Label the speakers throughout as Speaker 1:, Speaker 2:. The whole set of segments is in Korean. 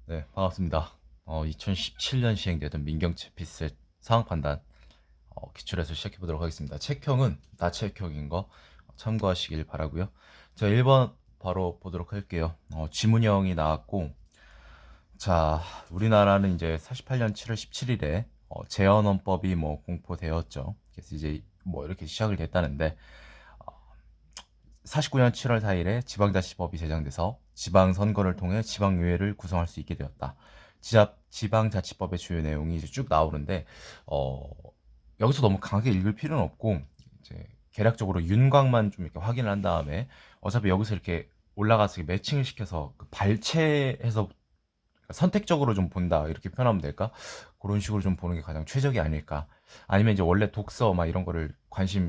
Speaker 1: 네, 반갑습니다. 2017년 시행되던 민경채피스 상황 판단 기출해서 시작해 보도록 하겠습니다. 책형은 나책형인 거 참고하시길 바라고요. 자, 1번 바로 보도록 할게요. 지문형이 나왔고, 자, 우리나라는 이제 48년 7월 17일에 재헌헌법이 뭐 공포되었죠. 그래서 이제 뭐 이렇게 시작을 됐다는데, 49년 7월 4일에 지방자치법이 제정돼서 지방선거를 통해 지방의회를 구성할 수 있게 되었다. 지방자치법의 주요 내용이 이제 쭉 나오는데, 어, 여기서 너무 강하게 읽을 필요는 없고, 이제 개략적으로 윤곽만 좀 이렇게 확인을 한 다음에, 어차피 여기서 이렇게 올라가서 매칭을 시켜서 그 발췌해서 선택적으로 좀 본다 이렇게 표현하면 될까? 그런 식으로 좀 보는 게 가장 최적이 아닐까? 아니면 이제 원래 독서 막 이런 거를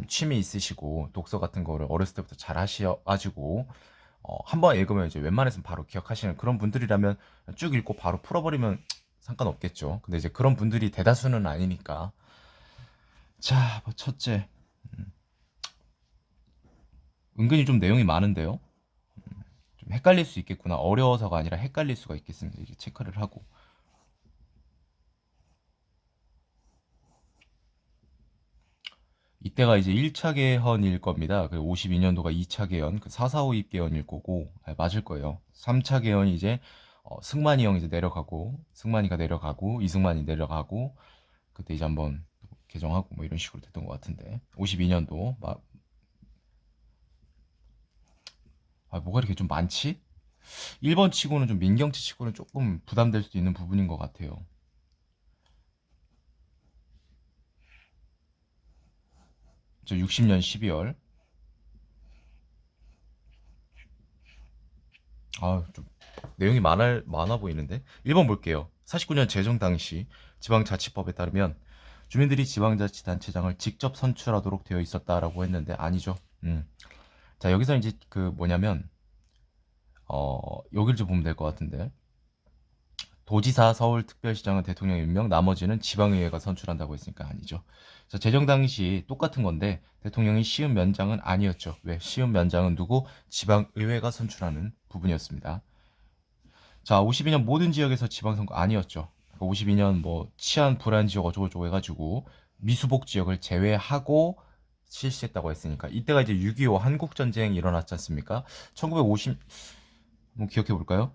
Speaker 1: 취미 있으시고 독서 같은 거를 어렸을 때부터 잘 하셔가지고 한번 읽으면 이제 웬만해서는 바로 기억하시는 그런 분들이라면 쭉 읽고 바로 풀어버리면 상관없겠죠. 근데 이제 그런 분들이 대다수는 아니니까. 자, 뭐 첫째, 은근히 좀 내용이 많은데요. 좀 헷갈릴 수 있겠구나. 어려워서가 아니라 헷갈릴 수가 있겠습니다. 이게 체크를 하고. 이때가 이제 1차 개헌일 겁니다. 그 52년도가 2차 개헌, 그 4.4.5 개헌일 거고, 맞을 거예요. 3차 개헌이 이제, 승만이 형 이제 내려가고, 승만이가 내려가고, 이승만이 내려가고, 그때 이제 한번 개정하고, 뭐 이런 식으로 됐던 것 같은데. 52년도, 뭐가 이렇게 좀 많지? 1번 치고는 좀 민경치 치고는 조금 부담될 수도 있는 부분인 것 같아요. 저 60년 12월. 좀 내용이 많아 보이는데? 1번 볼게요. 49년 제정 당시 지방자치법에 따르면 주민들이 지방자치단체장을 직접 선출하도록 되어 있었다라고 했는데 아니죠. 자, 여기서 이제 그 뭐냐면 여기를 좀 보면 될 것 같은데 도지사, 서울특별시장은 대통령 임명, 나머지는 지방의회가 선출한다고 했으니까 아니죠. 자, 제정 당시 똑같은 건데 대통령이 시은 면장은 아니었죠. 왜? 시은 면장은 누구? 지방의회가 선출하는 부분이었습니다. 자, 52년 모든 지역에서 지방선거 아니었죠. 52년 뭐 치안 불안 지역 어쩌고저쩌고 해가지고 미수복 지역을 제외하고 실시했다고 했으니까 이때가 이제 6.25 한국전쟁이 일어났지 않습니까? 1950 한번 기억해 볼까요?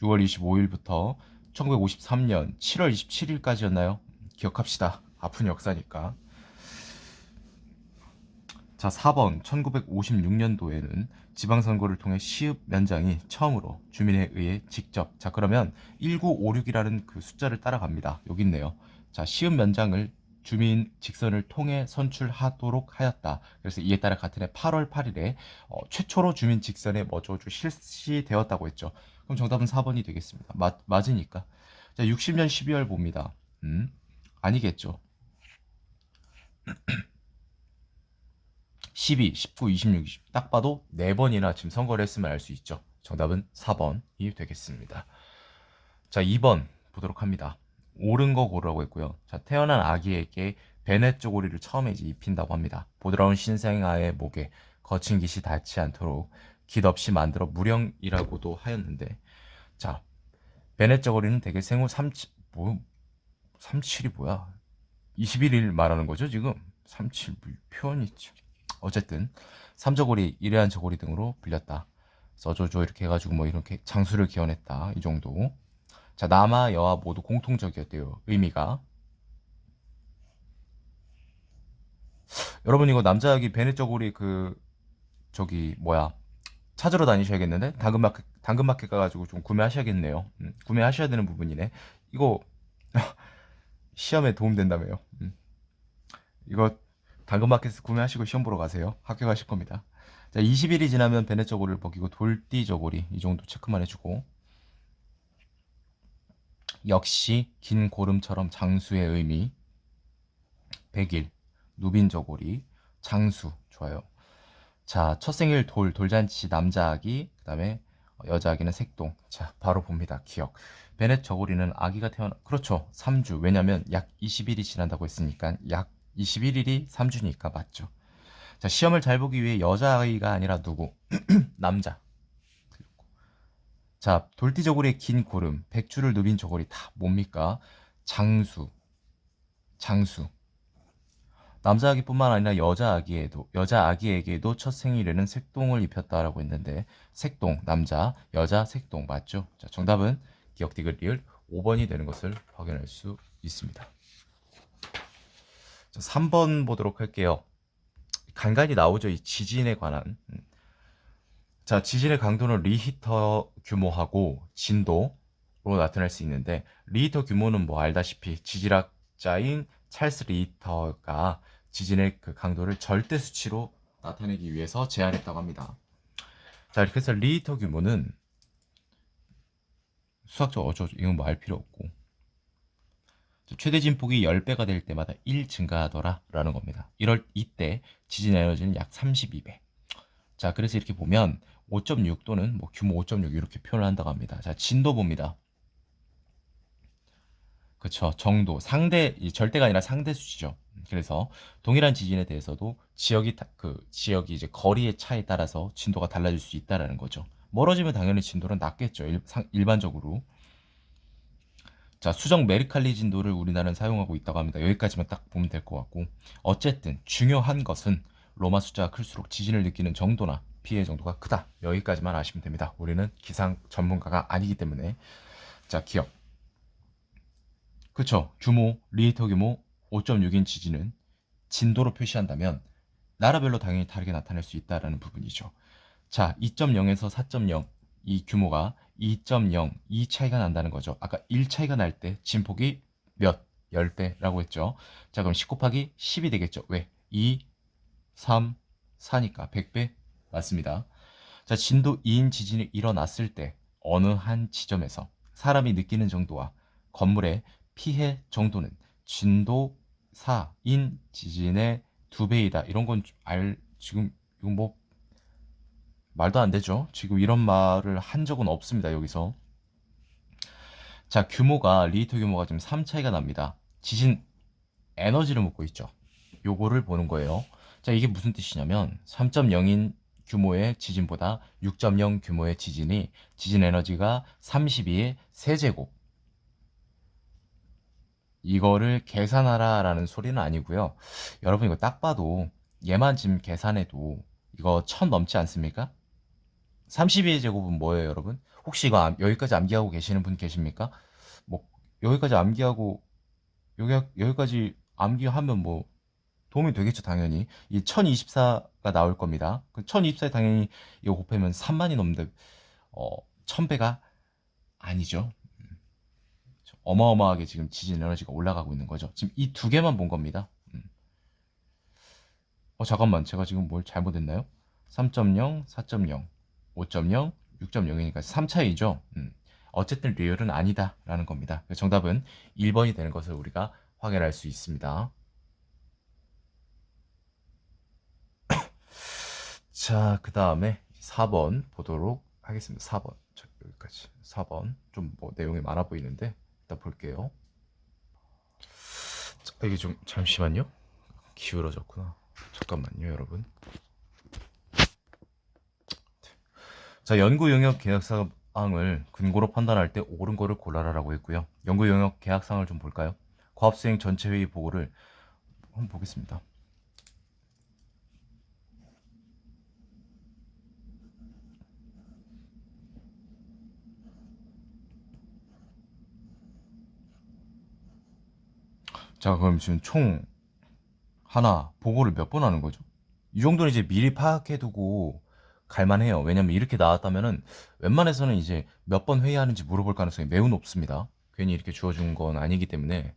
Speaker 1: 6월 25일부터 1953년 7월 27일까지였나요? 기억합시다. 아픈 역사니까. 자, 4번 1956년도에는 지방선거를 통해 시읍 면장이 처음으로 주민에 의해 직접, 자 그러면 1956이라는 그 숫자를 따라갑니다. 여기 있네요. 자, 시읍 면장을 주민 직선을 통해 선출하도록 하였다. 그래서 이에 따라 같은 해 8월 8일에 최초로 주민 직선의 뭐죠 실시되었다고 했죠. 그럼 정답은 4번이 되겠습니다. 맞으니까. 자, 60년 12월 봅니다. 아니겠죠. 12, 19, 26, 20. 딱 봐도 4번이나 지금 선거를 했으면 알 수 있죠. 정답은 4번이 되겠습니다. 자, 2번 보도록 합니다. 옳은 거 고르라고 했고요. 자, 태어난 아기에게 베넷 쪼고리를 처음에 이제 입힌다고 합니다. 보드라운 신생아의 목에 거친 깃이 닿지 않도록 깃 없이 만들어 무령이라고도 하였는데, 자, 베넷 쪼고리는 대개 생후 37이 뭐야? 21일 말하는 거죠, 지금? 37 표현이 있죠. 어쨌든 삼저고리, 이래한 저고리 등으로 불렸다. 써줘줘 이렇게 해가지고 뭐 이렇게 장수를 기원했다. 이 정도. 자, 남아 여아 모두 공통적이었대요. 의미가. 여러분 이거 남자아기 베네 저고리 그 저기 뭐야 찾으러 다니셔야겠는데 당근마켓 가가지고 좀 구매하셔야겠네요. 구매하셔야 되는 부분이네. 이거 시험에 도움된다며요. 이거 당근마켓에서 구매하시고 시험 보러 가세요. 합격하실 겁니다. 자, 20일이 지나면 베네 저고리를 벗기고 돌띠 저고리 이 정도 체크만 해주고 역시 긴 고름처럼 장수의 의미 100일 누빈 저고리 장수 좋아요. 자, 첫 생일 돌잔치 남자 아기 그다음에 여자 아기는 색동. 자, 바로 봅니다. 기억. 베넷 저고리는 아기가 그렇죠. 3주. 왜냐면 약 20일이 지난다고 했으니까 약 21일이 3주니까 맞죠. 자, 시험을 잘 보기 위해 여자아이가 아니라 누구? 남자. 자, 돌띠저고리의 긴 고름, 백주를 누빈 저고리 다 뭡니까? 장수, 장수. 남자 아기뿐만 아니라 여자 아기에게도 첫 생일에는 색동을 입혔다라고 했는데 색동 남자, 여자 색동 맞죠? 자, 정답은 기억 디귿 리을 5번이 되는 것을 확인할 수 있습니다. 자, 3번 보도록 할게요. 간간히 나오죠. 이 지진에 관한. 자, 지진의 강도는 리히터 규모하고 진도로 나타낼 수 있는데 리히터 규모는 뭐 알다시피 지질학자인 찰스 리히터가 지진의 그 강도를 절대 수치로 나타내기 위해서 제안했다고 합니다. 자, 이렇게 해서 리히터 규모는 수학적 어쩌 이건 뭐 알 필요 없고 최대 진폭이 10배가 될 때마다 1 증가하더라 라는 겁니다. 이때 지진 에너지는 약 32배. 자, 그래서 이렇게 보면 5.6 또는 뭐 규모 5.6 이렇게 표현을 한다고 합니다. 자, 진도 봅니다. 그쵸. 정도. 절대가 아니라 상대 수치죠. 그래서 동일한 지진에 대해서도 지역이 이제 거리의 차에 따라서 진도가 달라질 수 있다라는 거죠. 멀어지면 당연히 진도는 낮겠죠. 일반적으로. 자, 수정 메르칼리 진도를 우리나라는 사용하고 있다고 합니다. 여기까지만 딱 보면 될 것 같고. 어쨌든 중요한 것은 로마 숫자가 클수록 지진을 느끼는 정도나 피해 정도가 크다. 여기까지만 아시면 됩니다. 우리는 기상 전문가가 아니기 때문에. 자, 기억. 그쵸. 리히터 규모 5.6인 지진은 진도로 표시한다면 나라별로 당연히 다르게 나타낼 수 있다라는 부분이죠. 자, 2.0에서 4.0 이 규모가 2.0, 2 차이가 난다는 거죠. 아까 1 차이가 날 때 진폭이 몇? 10배라고 했죠. 자, 그럼 10 곱하기 10이 되겠죠. 왜? 2, 3, 4니까 100배? 맞습니다. 자, 진도 2인 지진이 일어났을 때 어느 한 지점에서 사람이 느끼는 정도와 건물의 피해 정도는 진도 4인 지진의 2배이다. 이런 건 지금 이건 뭐 말도 안 되죠. 지금 이런 말을 한 적은 없습니다. 여기서. 자, 리히터 규모가 지금 3 차이가 납니다. 지진 에너지를 묻고 있죠. 요거를 보는 거예요. 자, 이게 무슨 뜻이냐면 3.0인 규모의 지진보다 6.0 규모의 지진이 지진 에너지가 32의 세제곱. 이거를 계산하라 라는 소리는 아니고요. 여러분 이거 딱 봐도 얘만 지금 계산해도 이거 1000 넘지 않습니까? 32의 제곱은 뭐예요, 여러분? 혹시 이거 여기까지 암기하고 계시는 분 계십니까? 뭐 여기까지 암기하고 여기까지 암기하면 뭐 도움이 되겠죠, 당연히. 이 1024가 나올 겁니다. 그 1024에 당연히 이거 곱하면 3만이 넘는데 1000배가 아니죠. 어마어마하게 지금 지진 에너지가 올라가고 있는 거죠. 지금 이 두 개만 본 겁니다. 잠깐만. 제가 지금 뭘 잘못했나요? 3.0, 4.0, 5.0, 6.0이니까 3차이죠. 어쨌든 리얼은 아니다라는 겁니다. 정답은 1번이 되는 것을 우리가 확인할 수 있습니다. 자, 그 다음에 4번 보도록 하겠습니다. 4번. 자, 여기까지. 4번. 좀 뭐 내용이 많아 보이는데, 일단 볼게요. 자, 이게 좀, 잠시만요. 기울어졌구나. 잠깐만요, 여러분. 자, 연구 영역 계약사항을 근거로 판단할 때 옳은 거를 골라라라고 했고요. 연구 영역 계약사항을 좀 볼까요? 과업수행 전체 회의 보고를 한번 보겠습니다. 자, 그럼 지금 총 하나 보고를 몇 번 하는 거죠? 이 정도는 이제 미리 파악해두고 갈만해요. 왜냐면 이렇게 나왔다면은 웬만해서는 이제 몇 번 회의하는지 물어볼 가능성이 매우 높습니다. 괜히 이렇게 주어준 건 아니기 때문에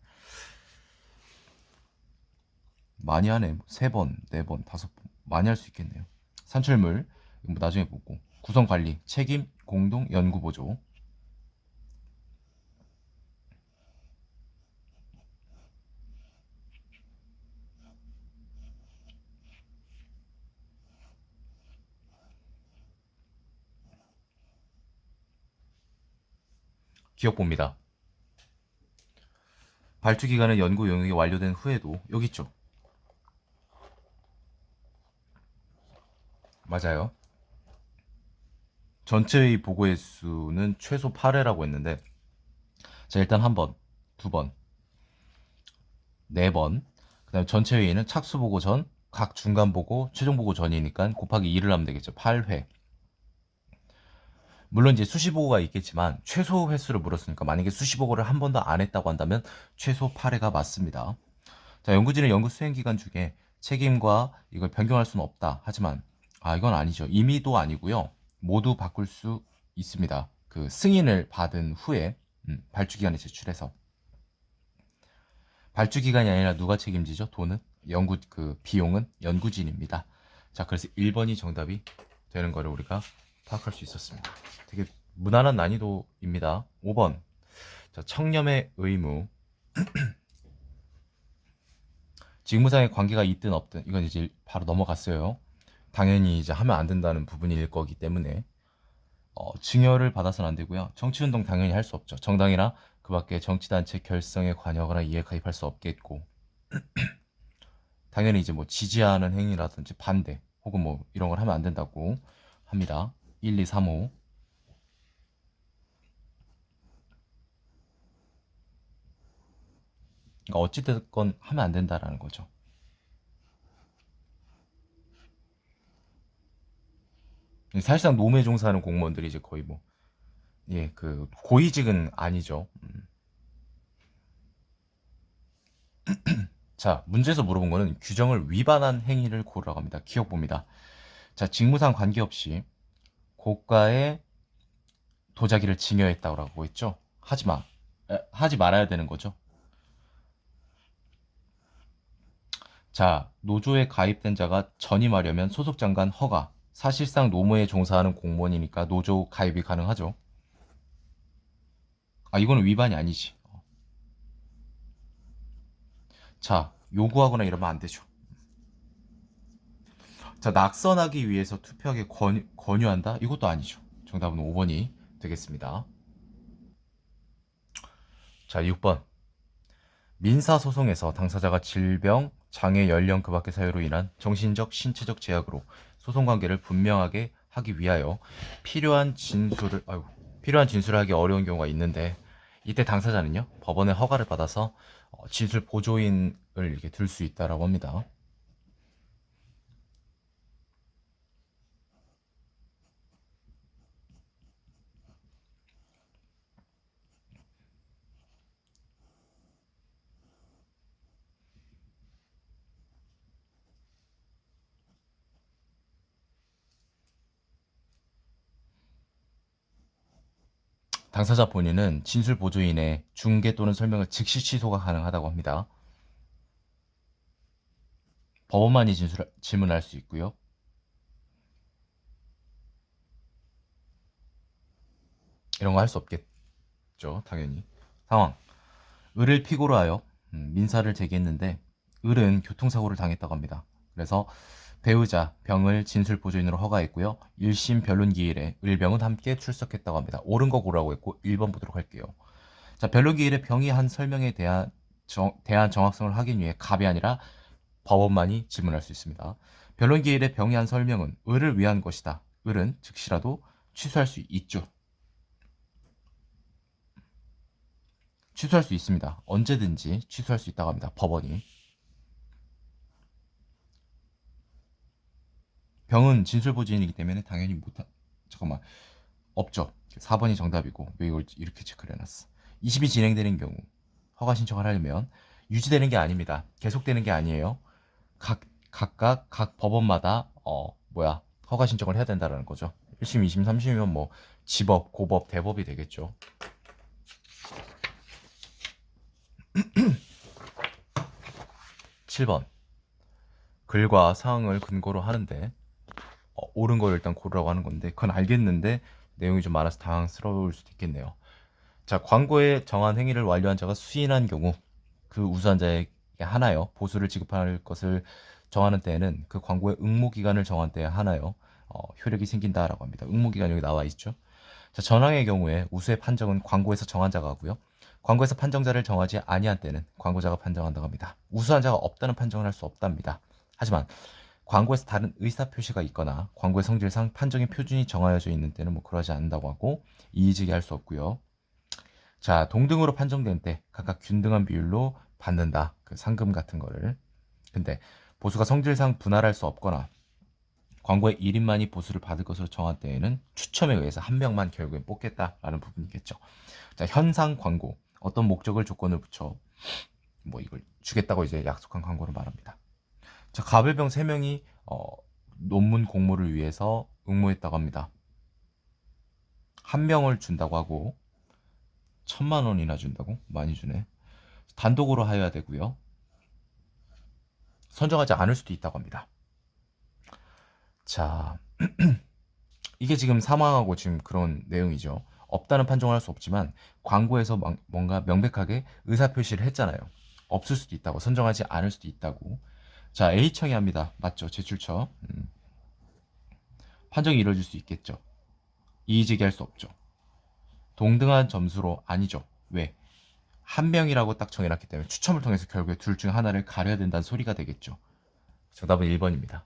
Speaker 1: 많이 하네. 3번, 4번, 5번 많이 할 수 있겠네요. 산출물 이거 뭐 나중에 보고 구성관리, 책임, 공동, 연구보조. 기억 봅니다. 발주 기간은 연구 용역이 완료된 후에도 여기 있죠. 맞아요. 전체 회의 보고 횟수는 최소 8회라고 했는데, 자, 일단 한 번, 두 번, 네 번, 그 다음에 전체 회의는 착수 보고 전, 각 중간 보고, 최종 보고 전이니까 곱하기 2를 하면 되겠죠. 8회. 물론 이제 수시 보고가 있겠지만 최소 횟수를 물었으니까 만약에 수시 보고를 한 번도 안 했다고 한다면 최소 8회가 맞습니다. 자, 연구진의 연구 수행 기간 중에 책임과 이걸 변경할 수는 없다. 하지만 이건 아니죠. 임의도 아니고요. 모두 바꿀 수 있습니다. 그 승인을 받은 후에 발주 기간에 제출해서 발주 기간이 아니라 누가 책임지죠? 돈은 연구 그 비용은 연구진입니다. 자, 그래서 1번이 정답이 되는 거를 우리가 파악할 수 있었습니다. 되게 무난한 난이도입니다. 5번. 자, 청렴의 의무. 직무상의 관계가 있든 없든 이건 이제 바로 넘어갔어요. 당연히 이제 하면 안 된다는 부분일 거기 때문에 증여를 받아서는 안 되고요. 정치운동 당연히 할 수 없죠. 정당이나 그 밖에 정치단체 결성에 관여하거나 이에 가입할 수 없겠고 당연히 이제 뭐 지지하는 행위라든지 반대 혹은 뭐 이런 걸 하면 안 된다고 합니다. 1, 2, 3, 5. 그러니까 어찌됐건 하면 안 된다라는 거죠. 사실상 노무에 종사하는 공무원들이 이제 거의 뭐, 예, 그, 고위직은 아니죠. 자, 문제에서 물어본 거는 규정을 위반한 행위를 고르라고 합니다. 기억봅니다. 자, 직무상 관계없이 고가의 도자기를 증여했다고 했죠. 하지 말아야 되는 거죠. 자, 노조에 가입된 자가 전임하려면 소속 장관 허가, 사실상 노무에 종사하는 공무원이니까 노조 가입이 가능하죠. 이거는 위반이 아니지. 자, 요구하거나 이러면 안 되죠. 자, 낙선하기 위해서 투표하게 권유한다? 이것도 아니죠. 정답은 5번이 되겠습니다. 자, 6번. 민사소송에서 당사자가 질병, 장애, 연령 그 밖의 사유로 인한 정신적, 신체적 제약으로 소송관계를 분명하게 하기 위하여 필요한 진술을 하기 어려운 경우가 있는데 이때 당사자는요 법원의 허가를 받아서 진술 보조인을 이렇게 들 수 있다라고 합니다. 당사자 본인은 진술 보조인의 중개 또는 설명을 즉시 취소가 가능하다고 합니다. 법원만이 질문할 수 있고요. 이런 거 할 수 없겠죠, 당연히. 상황. 을을 피고로 하여 민사를 제기했는데 을은 교통사고를 당했다고 합니다. 그래서 배우자 병을 진술 보조인으로 허가했고요. 1심 변론 기일에 을병은 함께 출석했다고 합니다. 옳은 거 고르라고 했고 1번 보도록 할게요. 자, 변론 기일에 병이 한 설명에 대한 정확성을 확인 위해 갑이 아니라 법원만이 질문할 수 있습니다. 변론 기일에 병이 한 설명은 을을 위한 것이다. 을은 즉시라도 취소할 수 있죠. 취소할 수 있습니다. 언제든지 취소할 수 있다고 합니다. 법원이. 병은 진술보지인이기 때문에 당연히 잠깐만. 없죠. 4번이 정답이고 왜 이걸 이렇게 체크를 해놨어. 20이 진행되는 경우 허가 신청을 하려면 유지되는 게 아닙니다. 계속되는 게 아니에요. 각각 각 법원마다 허가 신청을 해야 된다는 거죠. 1심, 2심, 3심이면 뭐 지법, 고법, 대법이 되겠죠. 7번. 글과 사항을 근거로 하는데 옳은 걸 일단 고르라고 하는 건데 그건 알겠는데 내용이 좀 많아서 당황스러울 수도 있겠네요. 자, 광고에 정한 행위를 완료한 자가 수인한 경우 그 우수한 자에게 하나요 보수를 지급할 것을 정하는 때에는 그 광고의 응모기간을 정한 때에 하나요 효력이 생긴다라고 합니다. 응모기간 여기 나와 있죠. 자, 전항의 경우에 우수의 판정은 광고에서 정한 자가 하고요. 광고에서 판정자를 정하지 아니한 때는 광고자가 판정한다고 합니다. 우수한 자가 없다는 판정을 할 수 없답니다. 하지만 광고에서 다른 의사 표시가 있거나 광고의 성질상 판정의 표준이 정하여져 있는 때는 뭐 그러지 않는다고 하고 이의제기 할 수 없고요. 자, 동등으로 판정된 때 각각 균등한 비율로 받는다. 그 상금 같은 거를. 근데 보수가 성질상 분할할 수 없거나 광고의 1인만이 보수를 받을 것으로 정한 때에는 추첨에 의해서 한 명만 결국엔 뽑겠다라는 부분이겠죠. 자, 현상 광고. 어떤 목적을 조건을 붙여 뭐 이걸 주겠다고 이제 약속한 광고를 말합니다. 자, 가벨병 3명이 논문 공모를 위해서 응모했다고 합니다. 한 명을 준다고 하고 1,000만 원이나 준다고? 많이 주네. 단독으로 하여야 되고요. 선정하지 않을 수도 있다고 합니다. 자, 이게 지금 사망하고 지금 그런 내용이죠. 없다는 판정을 할 수 없지만 광고에서 뭔가 명백하게 의사표시를 했잖아요. 없을 수도 있다고, 선정하지 않을 수도 있다고. 자, A청이 합니다. 맞죠? 제출처. 판정이 이루어질 수 있겠죠. 이의제기 할 수 없죠. 동등한 점수로 아니죠. 왜? 한 명이라고 딱 정해놨기 때문에 추첨을 통해서 결국에 둘 중 하나를 가려야 된다는 소리가 되겠죠. 정답은 1번입니다.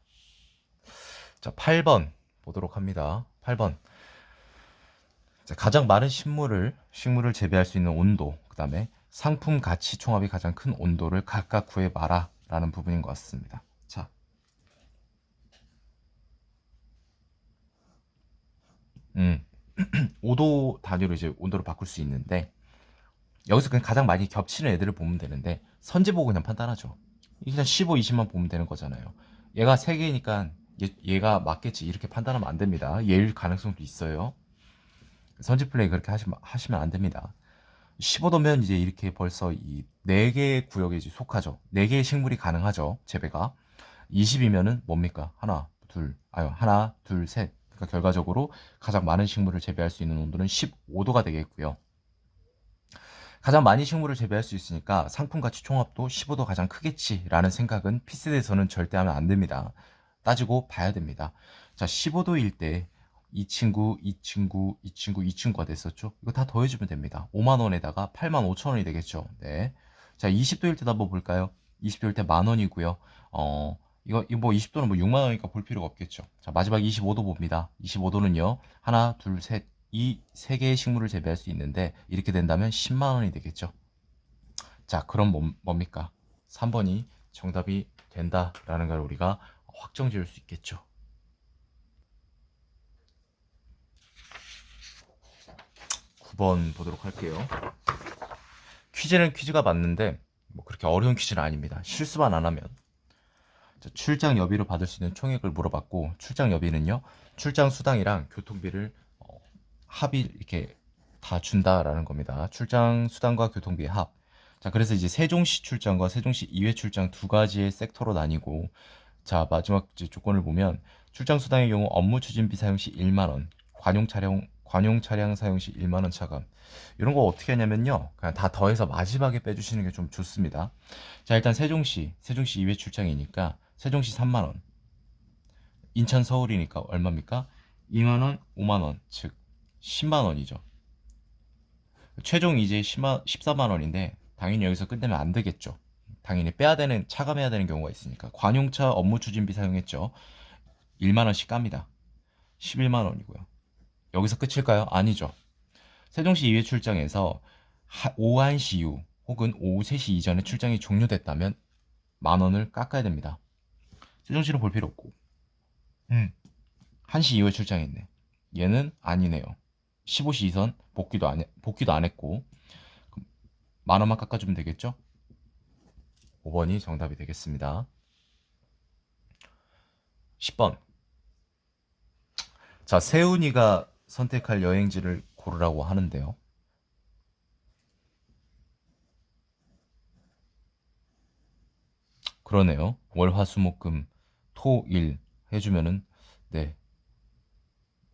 Speaker 1: 자, 8번 보도록 합니다. 8번. 자, 가장 많은 식물을 재배할 수 있는 온도, 그 다음에 상품 가치 총합이 가장 큰 온도를 각각 구해봐라 라는 부분인 것 같습니다. 자, 5도 단위로 이제 온도를 바꿀 수 있는데 여기서 그냥 가장 많이 겹치는 애들을 보면 되는데 선지 보고 그냥 판단하죠. 그냥 15, 20만 보면 되는 거잖아요. 얘가 3개니까 얘가 맞겠지 이렇게 판단하면 안 됩니다. 얘일 가능성도 있어요. 선지 플레이 그렇게 하시면 안 됩니다. 15도면 이제 이렇게 벌써 이 4개의 구역에 이제 속하죠. 4개의 식물이 가능하죠. 재배가. 20이면은 뭡니까? 하나, 둘, 셋. 그러니까 결과적으로 가장 많은 식물을 재배할 수 있는 온도는 15도가 되겠고요. 가장 많이 식물을 재배할 수 있으니까 상품 가치 총합도 15도 가장 크겠지라는 생각은 피스에서는 절대 하면 안 됩니다. 따지고 봐야 됩니다. 자, 15도일 때 이 친구, 이 친구, 이 친구, 이 친구가 됐었죠. 이거 다 더해주면 됩니다. 5만 원에다가 8만 5천 원이 되겠죠. 네. 자, 20도일 때도 한번 볼까요? 20도일 때 만 원이고요. 이거 뭐 20도는 뭐 6만 원이니까 볼 필요가 없겠죠. 자, 마지막 25도 봅니다. 25도는요. 하나, 둘, 셋. 이 3개의 식물을 재배할 수 있는데 이렇게 된다면 10만 원이 되겠죠. 자, 그럼 뭡니까? 3번이 정답이 된다라는 걸 우리가 확정 지을 수 있겠죠. 9번 보도록 할게요. 퀴즈는 퀴즈가 맞는데 뭐 그렇게 어려운 퀴즈는 아닙니다. 실수만 안 하면. 자, 출장 여비로 받을 수 있는 총액을 물어봤고 출장 여비는요. 출장 수당이랑 교통비를 합의 이렇게 다 준다라는 겁니다. 출장 수당과 교통비의 합. 자, 그래서 이제 세종시 출장과 세종시 이외 출장 두 가지의 섹터로 나뉘고, 자, 마지막 이제 조건을 보면 출장 수당의 경우 업무 추진비 사용 시 1만 원, 관용 차량 사용 시 1만 원 차감. 이런 거 어떻게 하냐면요. 그냥 다 더해서 마지막에 빼주시는 게 좀 좋습니다. 자, 일단 세종시 이외 출장이니까 세종시 3만 원. 인천 서울이니까 얼마입니까? 2만 원, 5만 원, 즉 10만 원이죠. 최종 이제 14만 원인데 당연히 여기서 끝내면 안 되겠죠. 당연히 차감해야 되는 경우가 있으니까 관용차 업무 추진비 사용했죠. 1만 원씩 깝니다. 11만 원이고요. 여기서 끝일까요? 아니죠. 세종시 이외 출장에서 오후 1시 이후 혹은 오후 3시 이전에 출장이 종료됐다면 만 원을 깎아야 됩니다. 세종시는 볼 필요 없고 1시 이후에 출장했네. 얘는 아니네요. 15시 이선 복귀도 안 했고 만 원만 깎아주면 되겠죠? 5번이 정답이 되겠습니다. 10번. 자, 세훈이가 선택할 여행지를 고르라고 하는데요. 그러네요. 월, 화, 수, 목, 금, 토, 일 해주면은 네.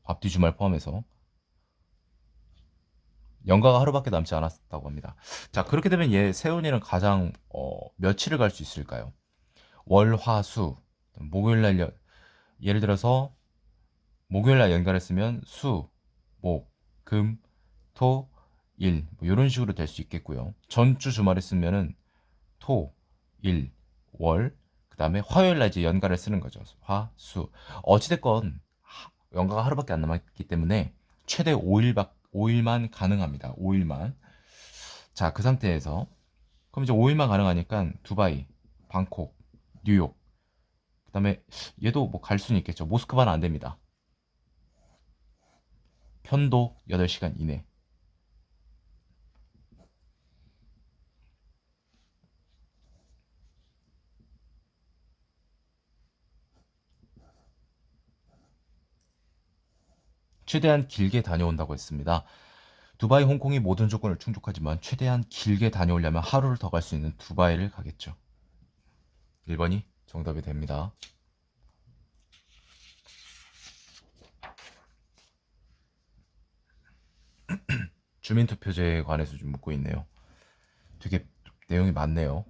Speaker 1: 앞뒤 주말 포함해서 연가가 하루밖에 남지 않았다고 합니다. 자, 그렇게 되면 세훈이는 가장 며칠을 갈 수 있을까요? 월, 화, 수, 목요일날 예를 들어서 목요일날 연가했으면 수, 목, 금, 토, 일, 뭐 이런 식으로 될 수 있겠고요. 전주 주말에 쓰면은 토, 일, 월, 그 다음에 화요일 날 이제 연가를 쓰는 거죠. 화, 수. 어찌됐건 연가가 하루밖에 안 남았기 때문에 최대 5일만 가능합니다. 5일만. 자, 그 상태에서 그럼 이제 5일만 가능하니까 두바이, 방콕, 뉴욕. 그 다음에 얘도 뭐 갈 수는 있겠죠. 모스크바는 안 됩니다. 편도 8시간 이내. 최대한 길게 다녀온다고 했습니다. 두바이, 홍콩이 모든 조건을 충족하지만 최대한 길게 다녀오려면 하루를 더 갈 수 있는 두바이를 가겠죠. 1번이 정답이 됩니다. 주민투표제에 관해서 좀 묻고 있네요. 되게 내용이 많네요.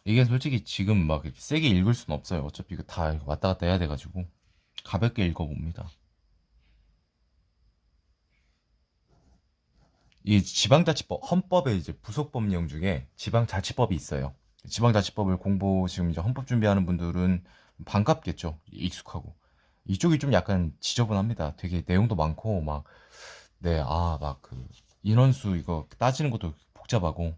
Speaker 1: 이게 솔직히 지금 막 이렇게 세게 읽을 수는 없어요. 어차피 이거 다 왔다 갔다 해야 돼가지고 가볍게 읽어봅니다. 이 지방자치법 헌법에 이제 부속법령 중에 지방자치법이 있어요. 지방자치법을 공부 지금 이제 헌법 준비하는 분들은 반갑겠죠. 익숙하고 이쪽이 좀 약간 지저분합니다. 되게 내용도 많고 막 네, 막 그 인원수 이거 따지는 것도 복잡하고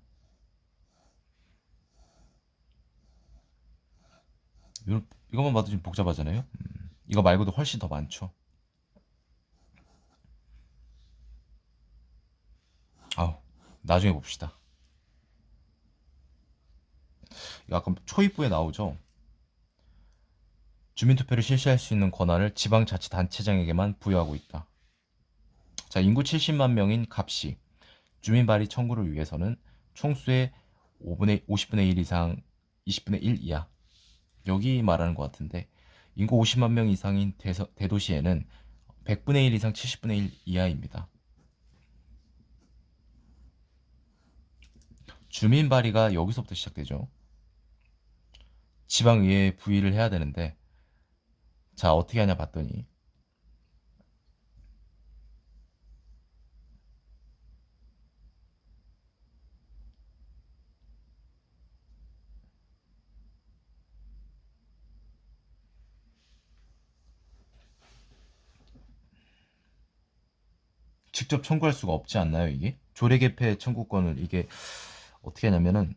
Speaker 1: 이것만 봐도 좀 복잡하잖아요. 이거 말고도 훨씬 더 많죠. 아우, 나중에 봅시다. 이거 아까 초입부에 나오죠. 주민투표를 실시할 수 있는 권한을 지방자치단체장에게만 부여하고 있다. 자, 인구 70만 명인 갑시. 주민 발의 청구를 위해서는 총수의 50분의 1 이상, 20분의 1 이하. 여기 말하는 것 같은데, 인구 50만 명 이상인 대도시에는 100분의 1 이상 70분의 1 이하입니다. 주민 발의가 여기서부터 시작되죠. 지방의회에 부의를 해야 되는데, 자, 어떻게 하냐 봤더니, 직접 청구할 수가 없지 않나요, 이게? 조례 개폐 청구권을 이게 어떻게 하냐면은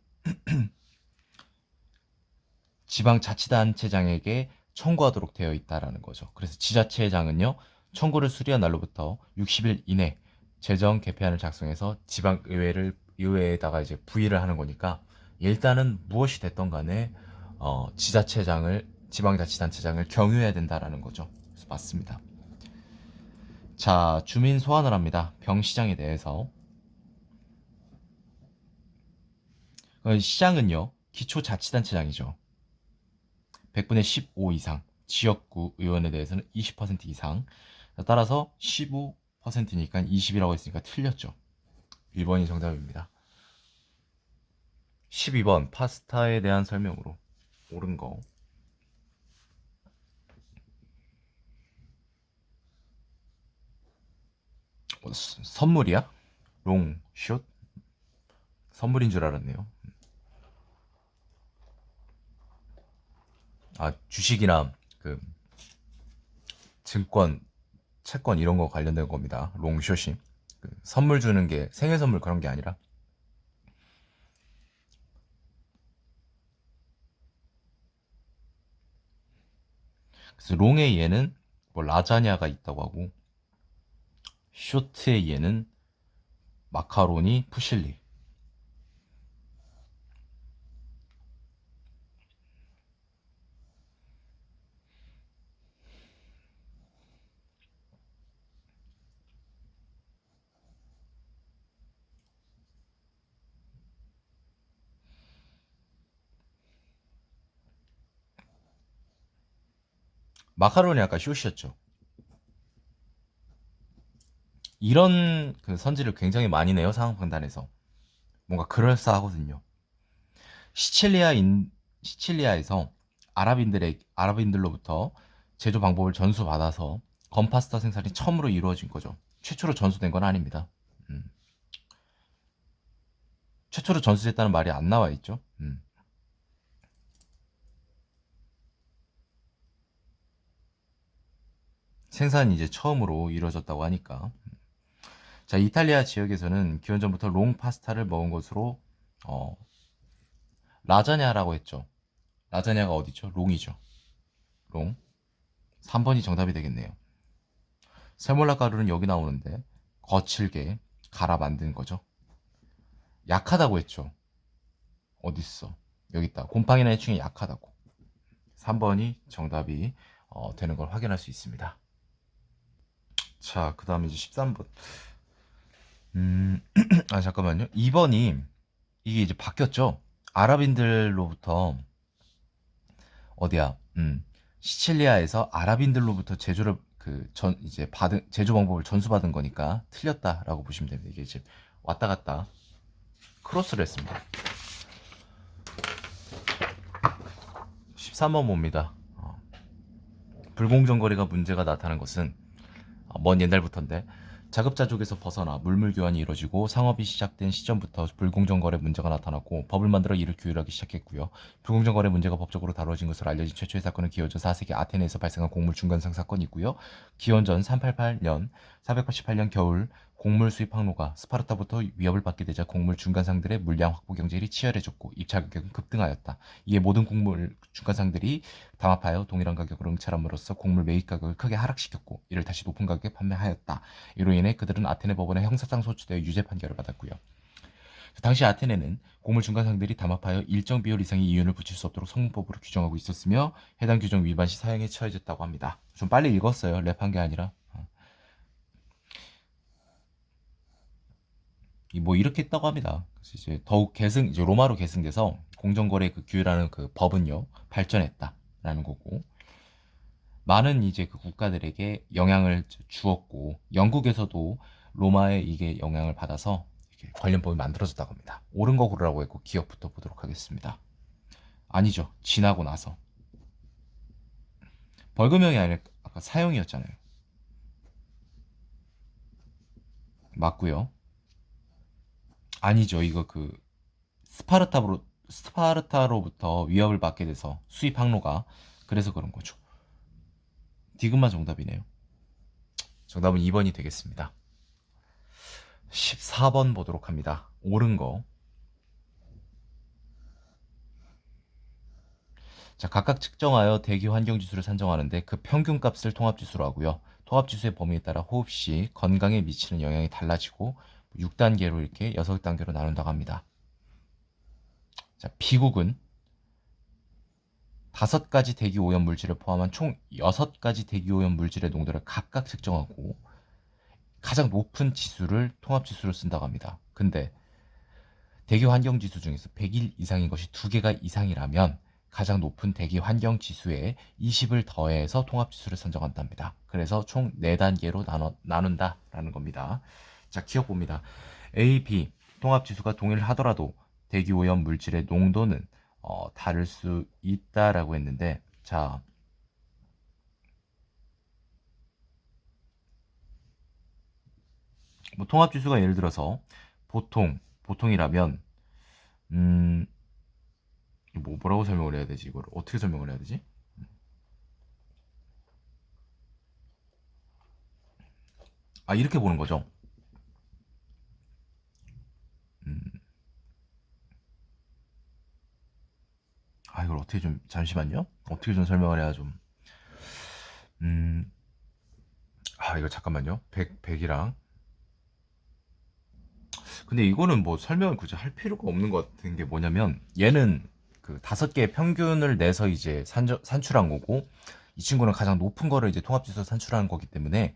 Speaker 1: 지방자치단체장에게 청구하도록 되어 있다라는 거죠. 그래서 지자체장은요, 청구를 수리한 날로부터 60일 이내 재정 개폐안을 작성해서 의회에다가 이제 부의를 하는 거니까 일단은 무엇이 됐던 간에 지방자치단체장을 경유해야 된다라는 거죠. 그래서 맞습니다. 자, 주민 소환을 합니다. 병시장에 대해서. 시장은요, 기초자치단체장이죠. 100분의 15 이상, 지역구 의원에 대해서는 20% 이상. 따라서 15%니까 20이라고 했으니까 틀렸죠. 1번이 정답입니다. 12번 파스타에 대한 설명으로 옳은 거. 선물이야? 롱, 숏? 선물인 줄 알았네요. 주식이나 그 증권, 채권 이런 거 관련된 겁니다. 롱숏이. 선물 주는 게 생일 선물 그런 게 아니라. 그래서 롱의 얘는 뭐 라자냐가 있다고 하고 쇼트의 얘는 마카로니 푸실리. 마카로니 아까 숏이었죠. 이런 그 선지를 굉장히 많이 내요, 상황 판단에서. 뭔가 그럴싸하거든요. 시칠리아에서 아랍인들로부터 제조 방법을 전수받아서 건파스타 생산이 처음으로 이루어진 거죠. 최초로 전수된 건 아닙니다. 음. 최초로 전수됐다는 말이 안 나와 있죠. 생산이 이제 처음으로 이루어졌다고 하니까. 자, 이탈리아 지역에서는 기원전부터 롱 파스타를 먹은 것으로 어, 라자냐라고 했죠. 라자냐가 어디죠? 롱이죠. 롱. 3번이 정답이 되겠네요. 세몰라 가루는 여기 나오는데 거칠게 갈아 만든 거죠. 약하다고 했죠. 어딨어? 여기 있다. 곰팡이나 해충이 약하다고. 3번이 정답이 되는 걸 확인할 수 있습니다. 자, 그 다음에 이제 13번. 아, 잠깐만요. 2번이 이게 이제 바뀌었죠. 아랍인들로부터 어디야? 시칠리아에서 아랍인들로부터 제조를 이제 받은 제조 방법을 전수받은 거니까 틀렸다라고 보시면 됩니다. 이게 이제 왔다 갔다 크로스를 했습니다. 13번 봅니다. 불공정 거래가 문제가 나타난 것은 먼 옛날부터인데 자급자족에서 벗어나 물물 교환이 이루어지고 상업이 시작된 시점부터 불공정 거래 문제가 나타났고 법을 만들어 이를 규율하기 시작했고요. 불공정 거래 문제가 법적으로 다뤄진 것으로 알려진 최초의 사건은 기원전 4세기 아테네에서 발생한 곡물 중간상 사건이고요. 기원전 388년 488년 겨울 곡물 수입 항로가 스파르타부터 위협을 받게 되자 곡물 중간상들의 물량 확보 경쟁이 치열해졌고 입찰 가격은 급등하였다. 이에 모든 곡물 중간상들이 담합하여 동일한 가격으로 응찰함으로써 곡물 매입 가격을 크게 하락시켰고 이를 다시 높은 가격에 판매하였다. 이로 인해 그들은 아테네 법원에 형사상 소추되어 유죄 판결을 받았고요. 당시 아테네는 곡물 중간상들이 담합하여 일정 비율 이상의 이윤을 붙일 수 없도록 성문법으로 규정하고 있었으며 해당 규정 위반 시 사형에 처해졌다고 합니다. 좀 빨리 읽었어요. 랩한 게 아니라. 뭐 이렇게 했다고 합니다. 그래서 이제 더욱 이제 로마로 계승돼서 공정거래 그 규율하는 그 법은요 발전했다라는 거고 많은 이제 그 국가들에게 영향을 주었고 영국에서도 로마에 이게 영향을 받아서 관련 법이 만들어졌다고 합니다. 옳은 거 고르라고 했고 기억부터 보도록 하겠습니다. 아니죠. 지나고 나서 벌금형이 아니라 아까 사형이었잖아요. 맞고요. 아니죠. 이거 스파르타로부터 위협을 받게 돼서 수입 항로가 그래서 그런 거죠. 디귿만 정답이네요. 정답은 2번이 되겠습니다. 14번 보도록 합니다. 옳은 거. 자, 각각 측정하여 대기 환경 지수를 산정하는데 그 평균 값을 통합 지수로 하고요. 통합 지수의 범위에 따라 호흡 시 건강에 미치는 영향이 달라지고 6단계로 이렇게 6단계로 나눈다고 합니다. 자, 비국은 5가지 대기 오염 물질을 포함한 총 6가지 대기 오염 물질의 농도를 각각 측정하고 가장 높은 지수를 통합 지수로 쓴다고 합니다. 근데 대기 환경 지수 중에서 100일 이상인 것이 2개가 이상이라면 가장 높은 대기 환경 지수에 20을 더해서 통합 지수를 선정한답니다. 그래서 총 4단계로 나눈다라는 겁니다. 자, 기억 봅니다. A, B 통합 지수가 동일하더라도 대기 오염 물질의 농도는 다를 수 있다라고 했는데, 자, 뭐 통합 지수가 예를 들어서 보통이라면 뭐라고 설명을 해야 되지? 이걸 어떻게 설명을 해야 되지? 아, 이렇게 보는 거죠. 아, 이걸 어떻게 좀 잠시만요. 어떻게 좀 설명을 해야 좀 이거 잠깐만요. 100이랑 근데 이거는 뭐 설명을 굳이 할 필요가 없는 것 같은 게 뭐냐면 얘는 그 5개의 평균을 내서 이제 산출한 거고 이 친구는 가장 높은 거를 이제 통합지수 산출하는 거기 때문에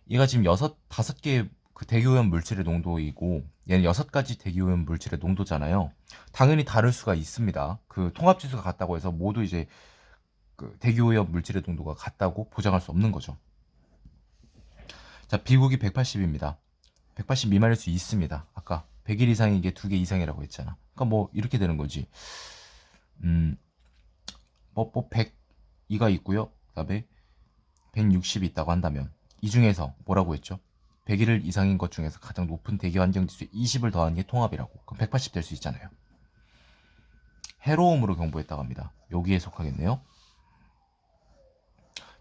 Speaker 1: 얘가 지금 5개의 그 대기오염 물질의 농도이고 얘는 6가지 대기오염 물질의 농도잖아요. 당연히 다를 수가 있습니다. 그 통합지수가 같다고 해서 모두 이제 그 대기오염 물질의 농도가 같다고 보장할 수 없는 거죠. 자, 비국이 180입니다. 180 미만일 수 있습니다. 아까 100일 이상이 이게 2개 이상이라고 했잖아. 그러니까 뭐 이렇게 되는 거지. 음, 뭐 102가 있고요. 그다음에 160이 있다고 한다면 이 중에서 뭐라고 했죠? 100일 이상인 것 중에서 가장 높은 대기 환경 지수 20을 더한 게 통합이라고. 그럼 180 될 수 있잖아요. 해로움으로 경보했다고 합니다. 여기에 속하겠네요.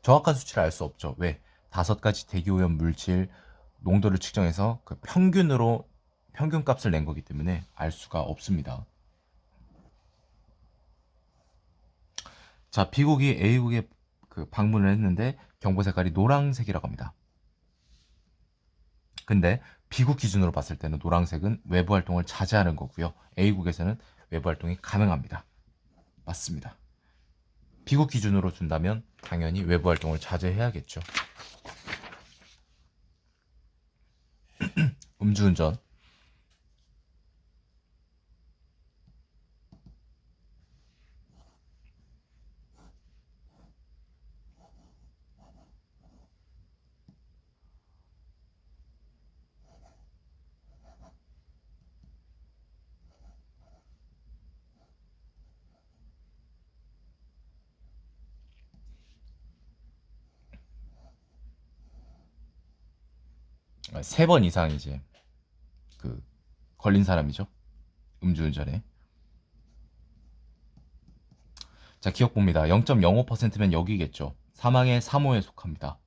Speaker 1: 정확한 수치를 알 수 없죠. 왜? 5가지 대기오염 물질 농도를 측정해서 그 평균으로 평균 값을 낸 거기 때문에 알 수가 없습니다. 자, B국이 A국에 그 방문을 했는데 경보 색깔이 노란색이라고 합니다. 근데 B국 기준으로 봤을 때는 노란색은 외부 활동을 자제하는 거고요. A국에서는 외부 활동이 가능합니다. 맞습니다. B국 기준으로 준다면 당연히 외부 활동을 자제해야겠죠. 음주운전. 세 번 이상 이제 그 걸린 사람이죠. 음주운전에. 자, 기억 봅니다. 0.05%면 여기겠죠. 사망의 3호에 속합니다.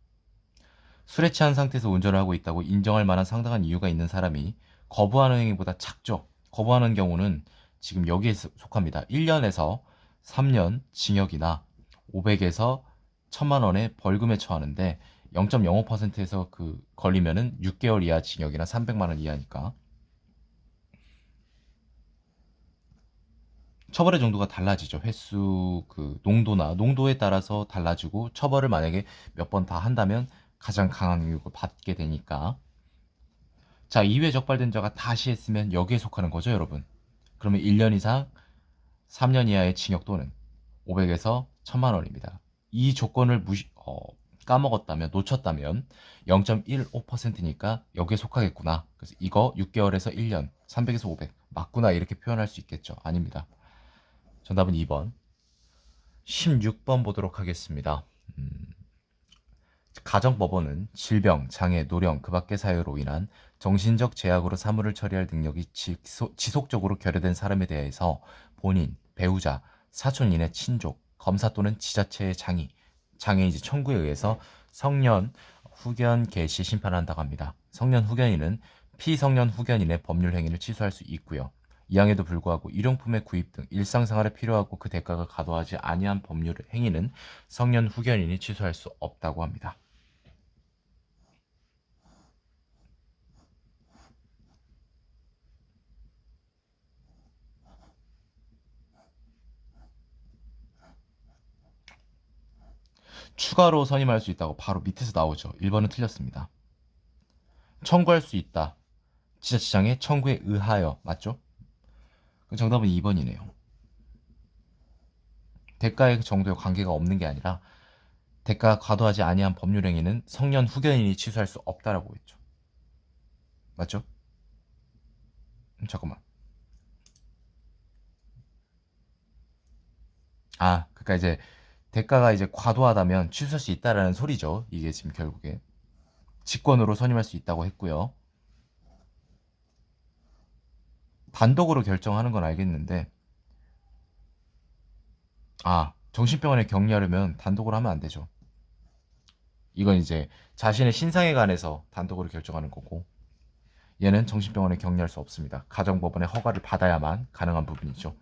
Speaker 1: 술에 취한 상태에서 운전을 하고 있다고 인정할 만한 상당한 이유가 있는 사람이 거부하는 행위보다 작죠. 거부하는 경우는 지금 여기에 속합니다. 1년에서 3년 징역이나 500에서 1000만 원의 벌금에 처하는데 0.05%에서 그 걸리면은 6개월 이하 징역이나 300만 원 이하니까 처벌의 정도가 달라지죠. 횟수 그 농도나 농도에 따라서 달라지고 처벌을 만약에 몇 번 다 한다면 가장 강한 교육을 받게 되니까. 자, 2회 적발된 자가 다시 했으면 여기에 속하는 거죠, 여러분. 그러면 1년 이상 3년 이하의 징역 또는 500에서 1000만 원입니다. 이 조건을 까먹었다면, 놓쳤다면 0.15%니까 여기에 속하겠구나. 그래서 이거 6개월에서 1년, 300에서 500 맞구나 이렇게 표현할 수 있겠죠. 아닙니다. 정답은 2번. 16번 보도록 하겠습니다. 가정법원은 질병, 장애, 노령, 그 밖의 사유로 인한 정신적 제약으로 사물을 처리할 능력이 지속적으로 결여된 사람에 대해서 본인, 배우자, 사촌인의 친족, 검사 또는 지자체의 장애인지 청구에 의해서 성년 후견 개시 심판한다고 합니다. 성년 후견인은 피성년 후견인의 법률 행위를 취소할 수 있고요. 이항에도 불구하고 일용품의 구입 등 일상생활에 필요하고 그 대가가 가도하지 아니한 법률 행위는 성년 후견인이 취소할 수 없다고 합니다. 추가로 선임할 수 있다고 바로 밑에서 나오죠. 1번은 틀렸습니다. 청구할 수 있다. 지자체장의 청구에 의하여. 맞죠? 정답은 2번이네요. 대가의 정도에 관계가 없는 게 아니라 대가가 과도하지 아니한 법률 행위는 성년 후견인이 취소할 수 없다라고 했죠. 맞죠? 잠깐만. 그러니까 이제 대가가 이제 과도하다면 취소할 수 있다라는 소리죠. 이게 지금 결국에 직권으로 선임할 수 있다고 했고요. 단독으로 결정하는 건 알겠는데 정신병원에 격리하려면 단독으로 하면 안 되죠. 이건 이제 자신의 신상에 관해서 단독으로 결정하는 거고 얘는 정신병원에 격리할 수 없습니다. 가정법원의 허가를 받아야만 가능한 부분이죠.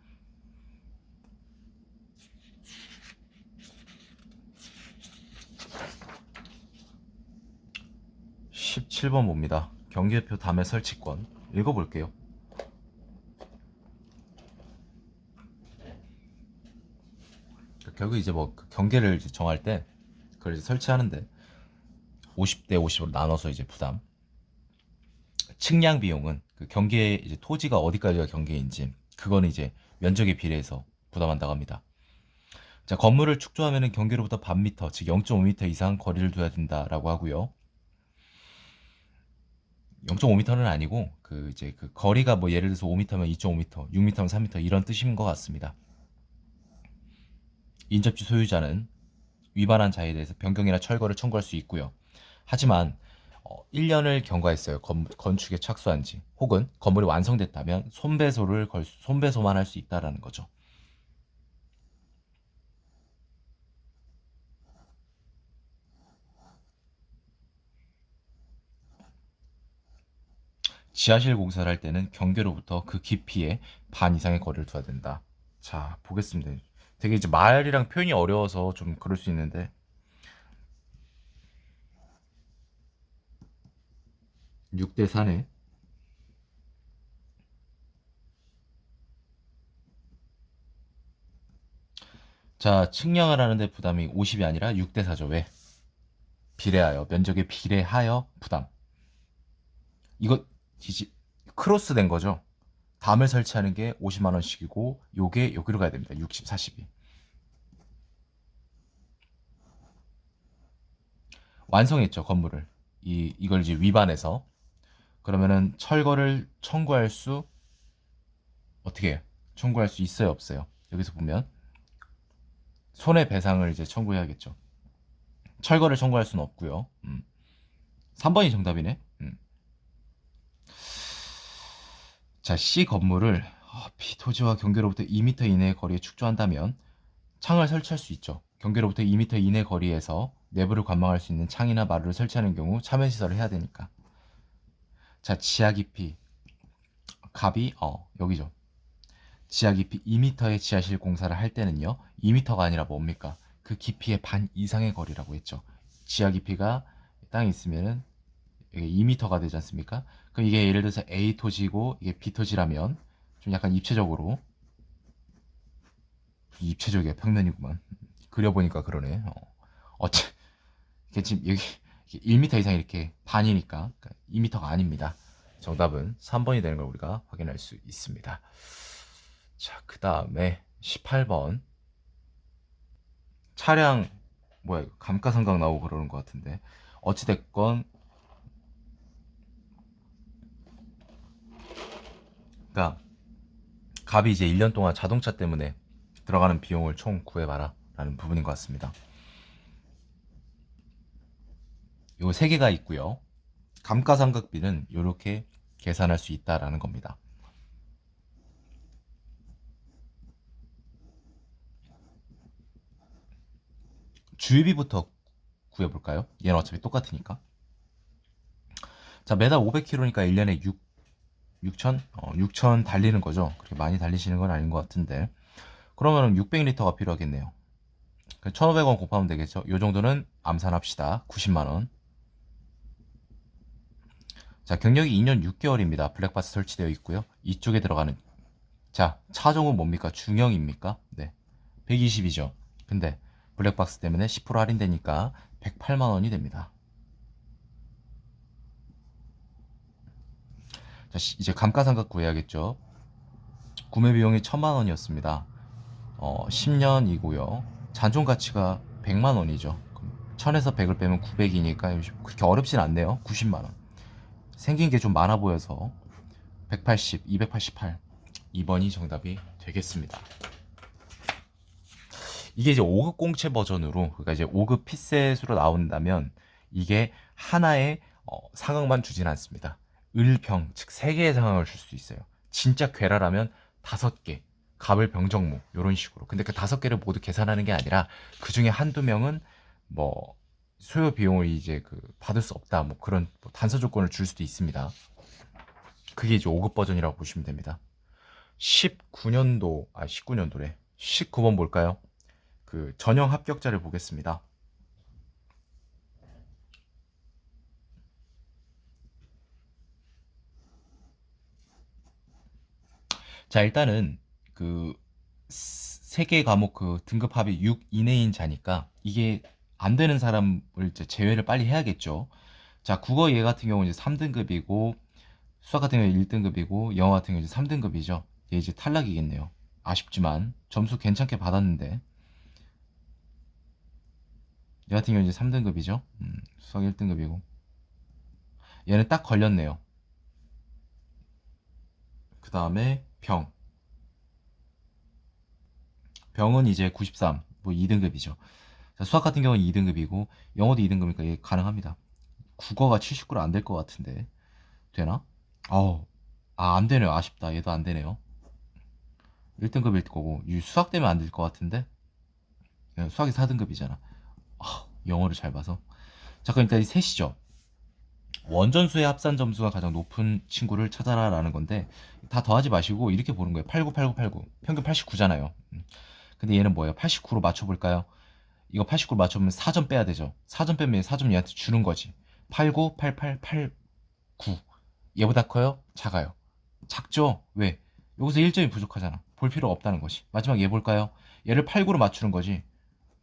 Speaker 1: 17번 봅니다. 경기대표 담회 설치권 읽어볼게요. 결국 이제 뭐 경계를 이제 정할 때 그걸 이제 설치하는데 50대 50으로 나눠서 이제 부담. 측량 비용은 그 경계 이제 토지가 어디까지가 경계인지 그거는 이제 면적에 비례해서 부담한다고 합니다. 자, 건물을 축조하면은 경계로부터 반 미터, 즉 0.5m 이상 거리를 둬야 된다라고 하고요. 0.5m는 아니고 그 이제 그 거리가 뭐 예를 들어서 5m면 2.5m, 6m면 3m 이런 뜻인 것 같습니다. 인접지 소유자는 위반한 자에 대해서 변경이나 철거를 청구할 수 있고요. 하지만 1년을 경과했어요. 건축에 착수한 지 혹은 건물이 완성됐다면 손배소만 할 수 있다라는 거죠. 지하실 공사를 할 때는 경계로부터 그 깊이의 반 이상의 거리를 둬야 된다. 자, 보겠습니다. 되게 이제 말이랑 표현이 어려워서 좀 그럴 수 있는데 6대 4네. 자, 측량을 하는데 부담이 50이 아니라 6대 4죠. 왜? 비례하여 면적에 비례하여 부담. 이거 크로스 된 거죠. 담을 설치하는 게 50만 원씩이고 요게 여기로 가야 됩니다. 60, 40이. 완성했죠, 건물을. 이걸 이제 위반해서 그러면은 철거를 청구할 수 어떻게 해요? 청구할 수 있어요, 없어요? 여기서 보면 손해배상을 이제 청구해야겠죠. 철거를 청구할 수는 없고요. 3번이 정답이네. 자, C 건물을 B 토지와 경계로부터 2m 이내의 거리에 축조한다면 창을 설치할 수 있죠. 경계로부터 2m 이내 거리에서 내부를 관망할 수 있는 창이나 마루를 설치하는 경우 차면 시설을 해야 되니까. 자, 지하 깊이 갑이 여기죠. 지하 깊이 2m의 지하실 공사를 할 때는요. 2m가 아니라 뭡니까? 그 깊이의 반 이상의 거리라고 했죠. 지하 깊이가 땅에 있으면은 이게 2m가 되지 않습니까? 그럼 이게 예를 들어서 A 토지고 이게 B 토지라면 좀 약간 입체적이야 평면이구만. 그려보니까 그러네. 어째 이게 지금 여기 1m 이상 이렇게 반이니까 2m가 아닙니다. 정답은 3번이 되는 걸 우리가 확인할 수 있습니다. 자, 그 다음에 18번 차량 뭐야 이거 감가상각 나오고 그러는 것 같은데 어찌됐건 그러니까 갑이 이제 1년 동안 자동차 때문에 들어가는 비용을 총 구해봐라 라는 부분인 것 같습니다. 요 세 개가 있고요. 감가상각비는 이렇게 계산할 수 있다라는 겁니다. 주유비부터 구해볼까요? 얘는 어차피 똑같으니까. 자, 매달 500km니까 1년에 6천 달리는 거죠. 그렇게 많이 달리시는 건 아닌 것 같은데. 그러면 600리터가 필요하겠네요. 1,500원 곱하면 되겠죠. 요 정도는 암산합시다. 90만원. 자, 경력이 2년 6개월입니다. 블랙박스 설치되어 있고요. 이쪽에 들어가는 자, 차종은 뭡니까? 중형입니까? 네. 120이죠. 근데 블랙박스 때문에 10% 할인되니까 108만 원이 됩니다. 자, 이제 감가상각 구해야겠죠. 구매 비용이 1,000만 원이었습니다. 10년이고요. 잔존 가치가 100만 원이죠. 1000에서 100을 빼면 900이니까 그렇게 어렵진 않네요. 90만 원. 생긴 게 좀 많아 보여서 180, 288. 2번이 정답이 되겠습니다. 이게 이제 5급 공채 버전으로 그러니까 이제 5급 피셋으로 나온다면 이게 하나의 상황만 주진 않습니다. 을병 즉 3개의 상황을 줄 수 있어요. 진짜 괴라라면 5개 갑을 병정무 이런 식으로. 근데 그 5개를 모두 계산하는 게 아니라 그 중에 한두 명은 뭐 소요 비용을 이제 그 받을 수 없다 뭐 그런 뭐 단서 조건을 줄 수도 있습니다. 그게 이제 5급 버전이라고 보시면 됩니다. 19년도래. 19번 볼까요? 그 전형 합격자를 보겠습니다. 자, 일단은 그 세 개 과목 그 등급 합이 6 이내인 자니까 이게 안 되는 사람을 이제 제외를 빨리 해야겠죠. 자, 국어 얘 같은 경우는 이제 3등급이고 수학 같은 경우는 1등급이고 영어 같은 경우는 이제 3등급이죠. 얘 이제 탈락이겠네요. 아쉽지만 점수 괜찮게 받았는데 얘 같은 경우는 이제 3등급이죠. 수학 1등급이고 얘는 딱 걸렸네요. 그 다음에 병은 이제 93, 뭐 2등급이죠. 자, 수학 같은 경우는 2등급이고 영어도 2등급이니까 이게 가능합니다. 국어가 79로 안 될 것 같은데 되나? 어우, 안 되네요. 아쉽다. 얘도 안 되네요. 1등급일 거고 수학 때문에 안 될 것 같은데 수학이 4등급이잖아. 영어를 잘 봐서. 자, 그럼 일단 이 셋이죠. 원전수의 합산 점수가 가장 높은 친구를 찾아라 라는 건데 다 더하지 마시고 이렇게 보는 거예요. 89, 89, 89. 평균 89잖아요. 근데 얘는 뭐예요? 89로 맞춰볼까요? 이거 89로 맞춰보면 4점 빼야 되죠. 4점 빼면 4점 얘한테 주는 거지. 89, 88, 89. 얘보다 커요? 작아요? 작죠? 왜? 여기서 1점이 부족하잖아. 볼 필요가 없다는 것이. 마지막 얘 볼까요? 얘를 89로 맞추는 거지.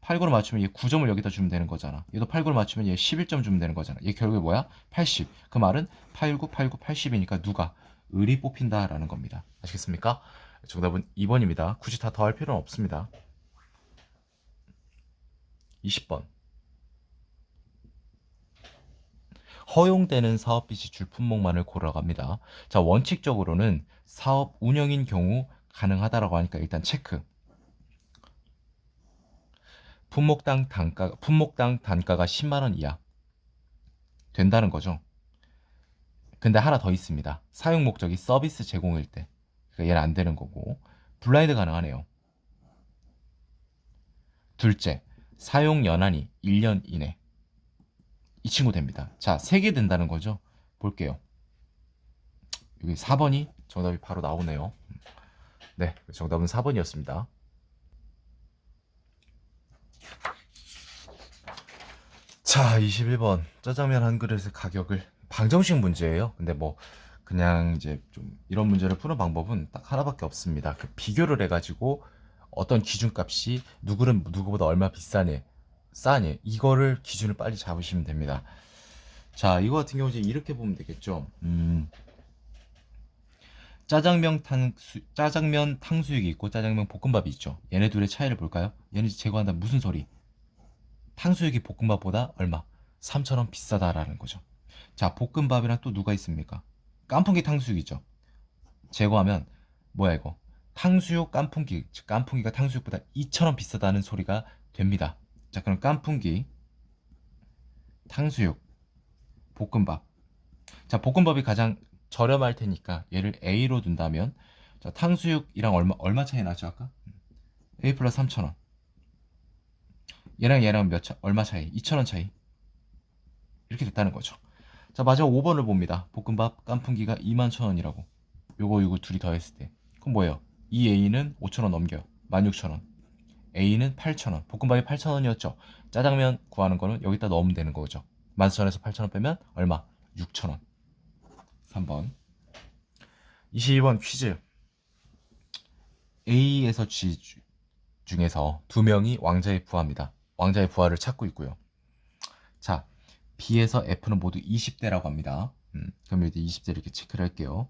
Speaker 1: 89로 맞추면 얘 9점을 여기다 주면 되는 거잖아. 얘도 89로 맞추면 얘 11점 주면 되는 거잖아. 얘 결국에 뭐야? 80. 그 말은 89, 89, 80이니까 누가? 을이 뽑힌다라는 겁니다. 아시겠습니까? 정답은 2번입니다. 굳이 다 더할 필요는 없습니다. 20번. 허용되는 사업비 지출 품목만을 고려합니다. 자, 원칙적으로는 사업 운영인 경우 가능하다라고 하니까 일단 체크. 품목당 단가가 10만 원 이하 된다는 거죠. 근데 하나 더 있습니다. 사용 목적이 서비스 제공일 때. 그러니까 얘는 안 되는 거고. 블라인드 가능하네요. 둘째, 사용 연한이 1년 이내. 이 친구 됩니다. 자, 3개 된다는 거죠. 볼게요. 여기 4번이 정답이 바로 나오네요. 네, 정답은 4번이었습니다. 자, 21번. 짜장면 한 그릇의 가격을. 방정식 문제예요. 근데 뭐 그냥 이제 좀 이런 문제를 푸는 방법은 딱 하나밖에 없습니다. 그 비교를 해가지고 어떤 기준값이 누구는 누구보다 얼마 비싸니 싸니 이거를 기준을 빨리 잡으시면 됩니다. 자, 이거 같은 경우 이제 이렇게 보면 되겠죠. 짜장면 탕수육이 있고 짜장면 볶음밥이 있죠. 얘네 둘의 차이를 볼까요? 얘네 제거한다면 무슨 소리? 탕수육이 볶음밥보다 얼마? 3,000원 비싸다라는 거죠. 자, 볶음밥이랑 또 누가 있습니까? 깐풍기 탕수육이죠. 제거하면 뭐야 이거? 탕수육 깐풍기, 즉 깐풍기가 탕수육보다 2,000원 비싸다는 소리가 됩니다. 자, 그럼 깐풍기, 탕수육, 볶음밥. 자, 볶음밥이 가장 저렴할 테니까 얘를 A로 둔다면 자, 탕수육이랑 얼마 차이 나죠 아까? A 플러스 3,000원. 얘랑 얼마 차이? 2,000원 차이. 이렇게 됐다는 거죠. 자, 마지막 5번을 봅니다. 볶음밥 깐풍기가 21,000원이라고. 요거 둘이 더했을 때. 그럼 뭐예요? 이 A는 5,000원 넘겨요. 16,000원. A는 8,000원. 볶음밥이 8,000원이었죠. 짜장면 구하는 거는 여기다 넣으면 되는 거죠. 14,000원에서 8,000원 빼면 얼마? 6,000원. 3번. 22번 퀴즈. A에서 G 중에서 2명이 왕자의 부하입니다. 왕자의 부하를 찾고 있고요. 자, B에서 F는 모두 20대라고 합니다. 그럼 이제 20대 이렇게 체크를 할게요.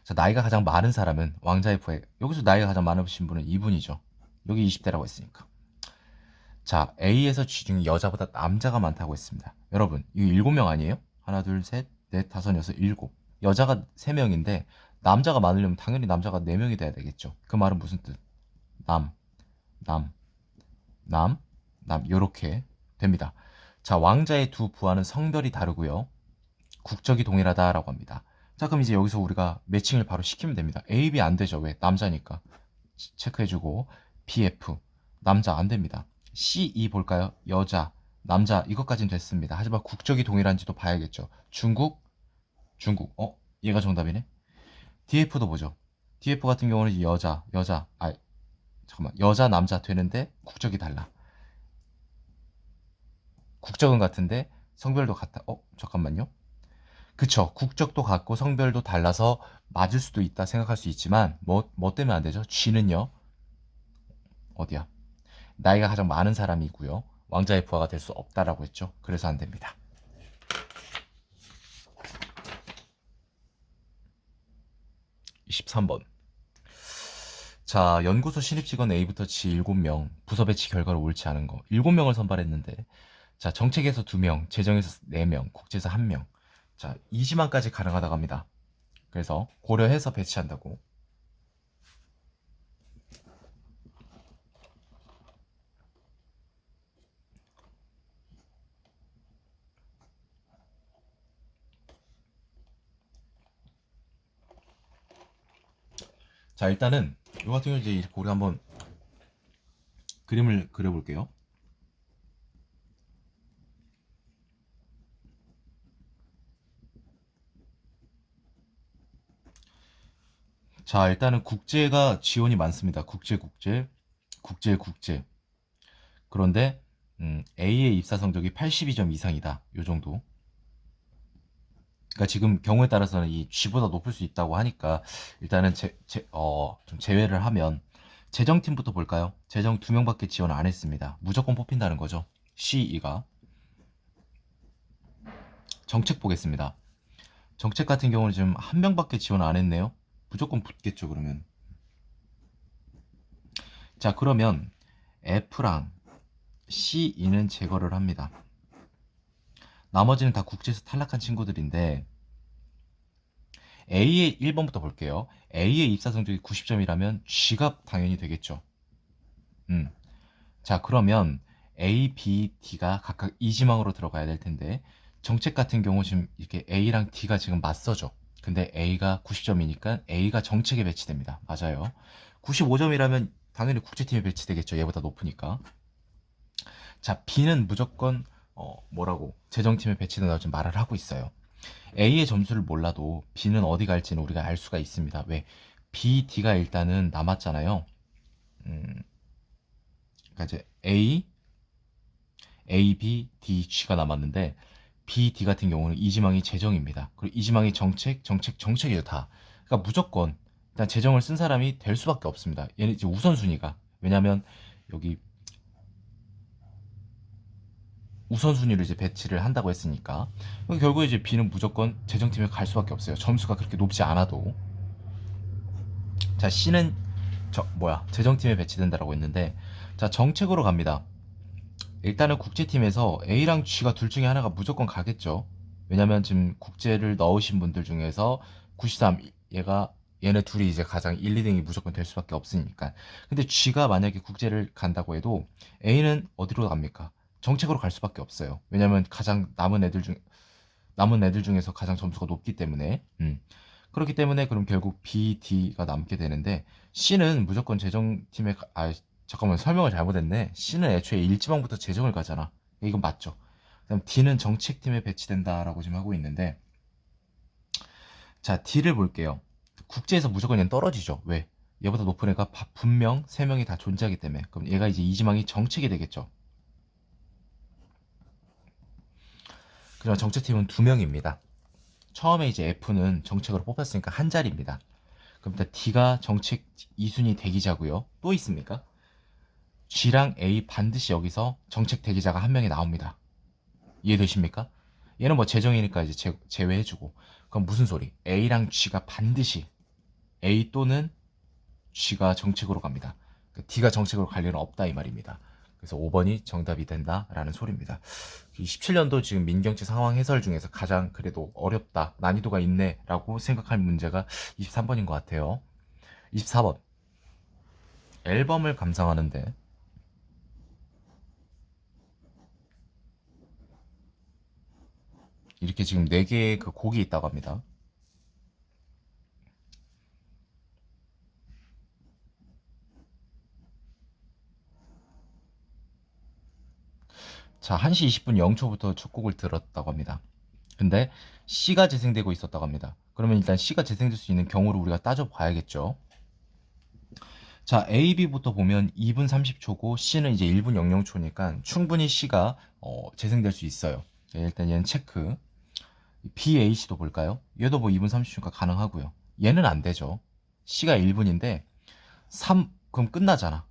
Speaker 1: 자, 나이가 가장 많은 사람은 왕자의 부하. 여기서 나이가 가장 많으신 분은 이분이죠. 여기 20대라고 했으니까. 자, A에서 G 중에 여자보다 남자가 많다고 했습니다. 여러분, 이거 7명 아니에요? 하나, 둘, 셋, 넷, 다섯, 여섯, 일곱. 여자가 3명인데 남자가 많으려면 당연히 남자가 4명이 돼야 되겠죠. 그 말은 무슨 뜻? 남, 남, 남, 요렇게 됩니다. 자, 왕자의 두 부하는 성별이 다르고요. 국적이 동일하다라고 합니다. 자, 그럼 이제 여기서 우리가 매칭을 바로 시키면 됩니다. A, B 안 되죠. 왜? 남자니까. 체크해주고 B, F 남자 안 됩니다. C, E 볼까요? 여자, 남자 이것까진 됐습니다. 하지만 국적이 동일한지도 봐야겠죠. 중국, 얘가 정답이네. DF도 보죠. DF 같은 경우는 여자, 남자 되는데 국적이 달라. 국적은 같은데 성별도 같아. 잠깐만요. 그쵸. 국적도 같고 성별도 달라서 맞을 수도 있다 생각할 수 있지만 뭐 때문에 안 되죠? G는요. 어디야? 나이가 가장 많은 사람이고요. 왕자의 부하가 될 수 없다라고 했죠. 그래서 안 됩니다. 23번. 자, 연구소 신입 직원 A부터 G 7명, 부서 배치 결과로 옳지 않은 거. 7명을 선발했는데, 자, 정책에서 2명, 재정에서 4명, 국제에서 1명. 자, 2지망까지 가능하다고 합니다. 그래서 고려해서 배치한다고. 자, 일단은 이 같은 경우 이제 이렇게 우리 한번 그림을 그려볼게요. 자, 일단은 국제가 지원이 많습니다. 국제. 그런데 A의 입사 성적이 82점 이상이다. 요 정도. 그러니까 지금 경우에 따라서는 이 G보다 높을 수 있다고 하니까 일단은 좀 제외를 하면 재정팀부터 볼까요? 재정 2명밖에 지원 안 했습니다. 무조건 뽑힌다는 거죠. C2가. 정책 보겠습니다. 정책 같은 경우는 지금 1명밖에 지원 안 했네요. 무조건 붙겠죠, 그러면. 자, 그러면 F랑 C2는 제거를 합니다. 나머지는 다 국제에서 탈락한 친구들인데 A의 1번부터 볼게요. A의 입사 성적이 90점이라면 G가 당연히 되겠죠. 자, 그러면 A, B, D가 각각 2지망으로 들어가야 될 텐데 정책 같은 경우 지금 이렇게 A랑 D가 지금 맞서죠. 근데 A가 90점이니까 A가 정책에 배치됩니다. 맞아요. 95점이라면 당연히 국제팀에 배치되겠죠. 얘보다 높으니까. 자, B는 무조건 재정팀에 배치된다고 지금 말을 하고 있어요. A의 점수를 몰라도 B는 어디 갈지는 우리가 알 수가 있습니다. 왜? B, D가 일단은 남았잖아요. 그러니까 이제 A, B, D, G가 남았는데 B, D 같은 경우는 이 지망이 재정입니다. 그리고 이 지망이 정책이에요 다. 그러니까 무조건 일단 재정을 쓴 사람이 될 수밖에 없습니다. 얘는 이제 우선순위가. 왜냐면 여기 우선순위를 이제 배치를 한다고 했으니까 결국에 이제 B는 무조건 재정팀에 갈 수밖에 없어요. 점수가 그렇게 높지 않아도. 자, C는 재정팀에 배치된다라고 했는데 자, 정책으로 갑니다. 일단은 국제팀에서 A랑 G가 둘 중에 하나가 무조건 가겠죠. 왜냐면 지금 국제를 넣으신 분들 중에서 93 얘네 둘이 이제 가장 1, 2등이 무조건 될 수밖에 없으니까. 근데 G가 만약에 국제를 간다고 해도 A는 어디로 갑니까? 정책으로 갈 수밖에 없어요. 왜냐면 가장 남은 애들 중에서 가장 점수가 높기 때문에. 그렇기 때문에 그럼 결국 B, D가 남게 되는데 C는 무조건 잠깐만, 설명을 잘못했네. C는 애초에 1지망부터 재정을 가잖아. 이건 맞죠. 그다음 D는 정책팀에 배치된다라고 지금 하고 있는데 자, D를 볼게요. 국제에서 무조건 얘는 떨어지죠. 왜? 얘보다 높은 애가 분명 3명이 다 존재하기 때문에. 그럼 얘가 이제 2지망이 정책이 되겠죠. 그럼 정책팀은 2명입니다. 처음에 이제 F는 정책으로 뽑혔으니까 한 자리입니다. 그럼 일단 D가 정책 2순위 대기자고요. 또 있습니까? G랑 A 반드시 여기서 정책 대기자가 한 명이 나옵니다. 이해되십니까? 얘는 뭐 재정이니까 이제 제외해주고. 그럼 무슨 소리? A랑 G가 반드시 A 또는 G가 정책으로 갑니다. D가 정책으로 갈 일은 없다 이 말입니다. 그래서 5번이 정답이 된다라는 소리입니다. 17년도 지금 민경채 상황 해설 중에서 가장 그래도 어렵다, 난이도가 있네라고 생각할 문제가 23번인 것 같아요. 24번. 앨범을 감상하는데 이렇게 지금 4개의 그 곡이 있다고 합니다. 자, 1시 20분 0초부터 첫 곡을 들었다고 합니다. 근데 C가 재생되고 있었다고 합니다. 그러면 일단 C가 재생될 수 있는 경우를 우리가 따져봐야겠죠. 자, A, B부터 보면 2분 30초고 C는 이제 1분 00초니까 충분히 C가 재생될 수 있어요. 일단 얘는 체크. B, A, C도 볼까요? 얘도 뭐 2분 30초니까 가능하고요. 얘는 안 되죠. C가 1분인데 그럼 끝나잖아.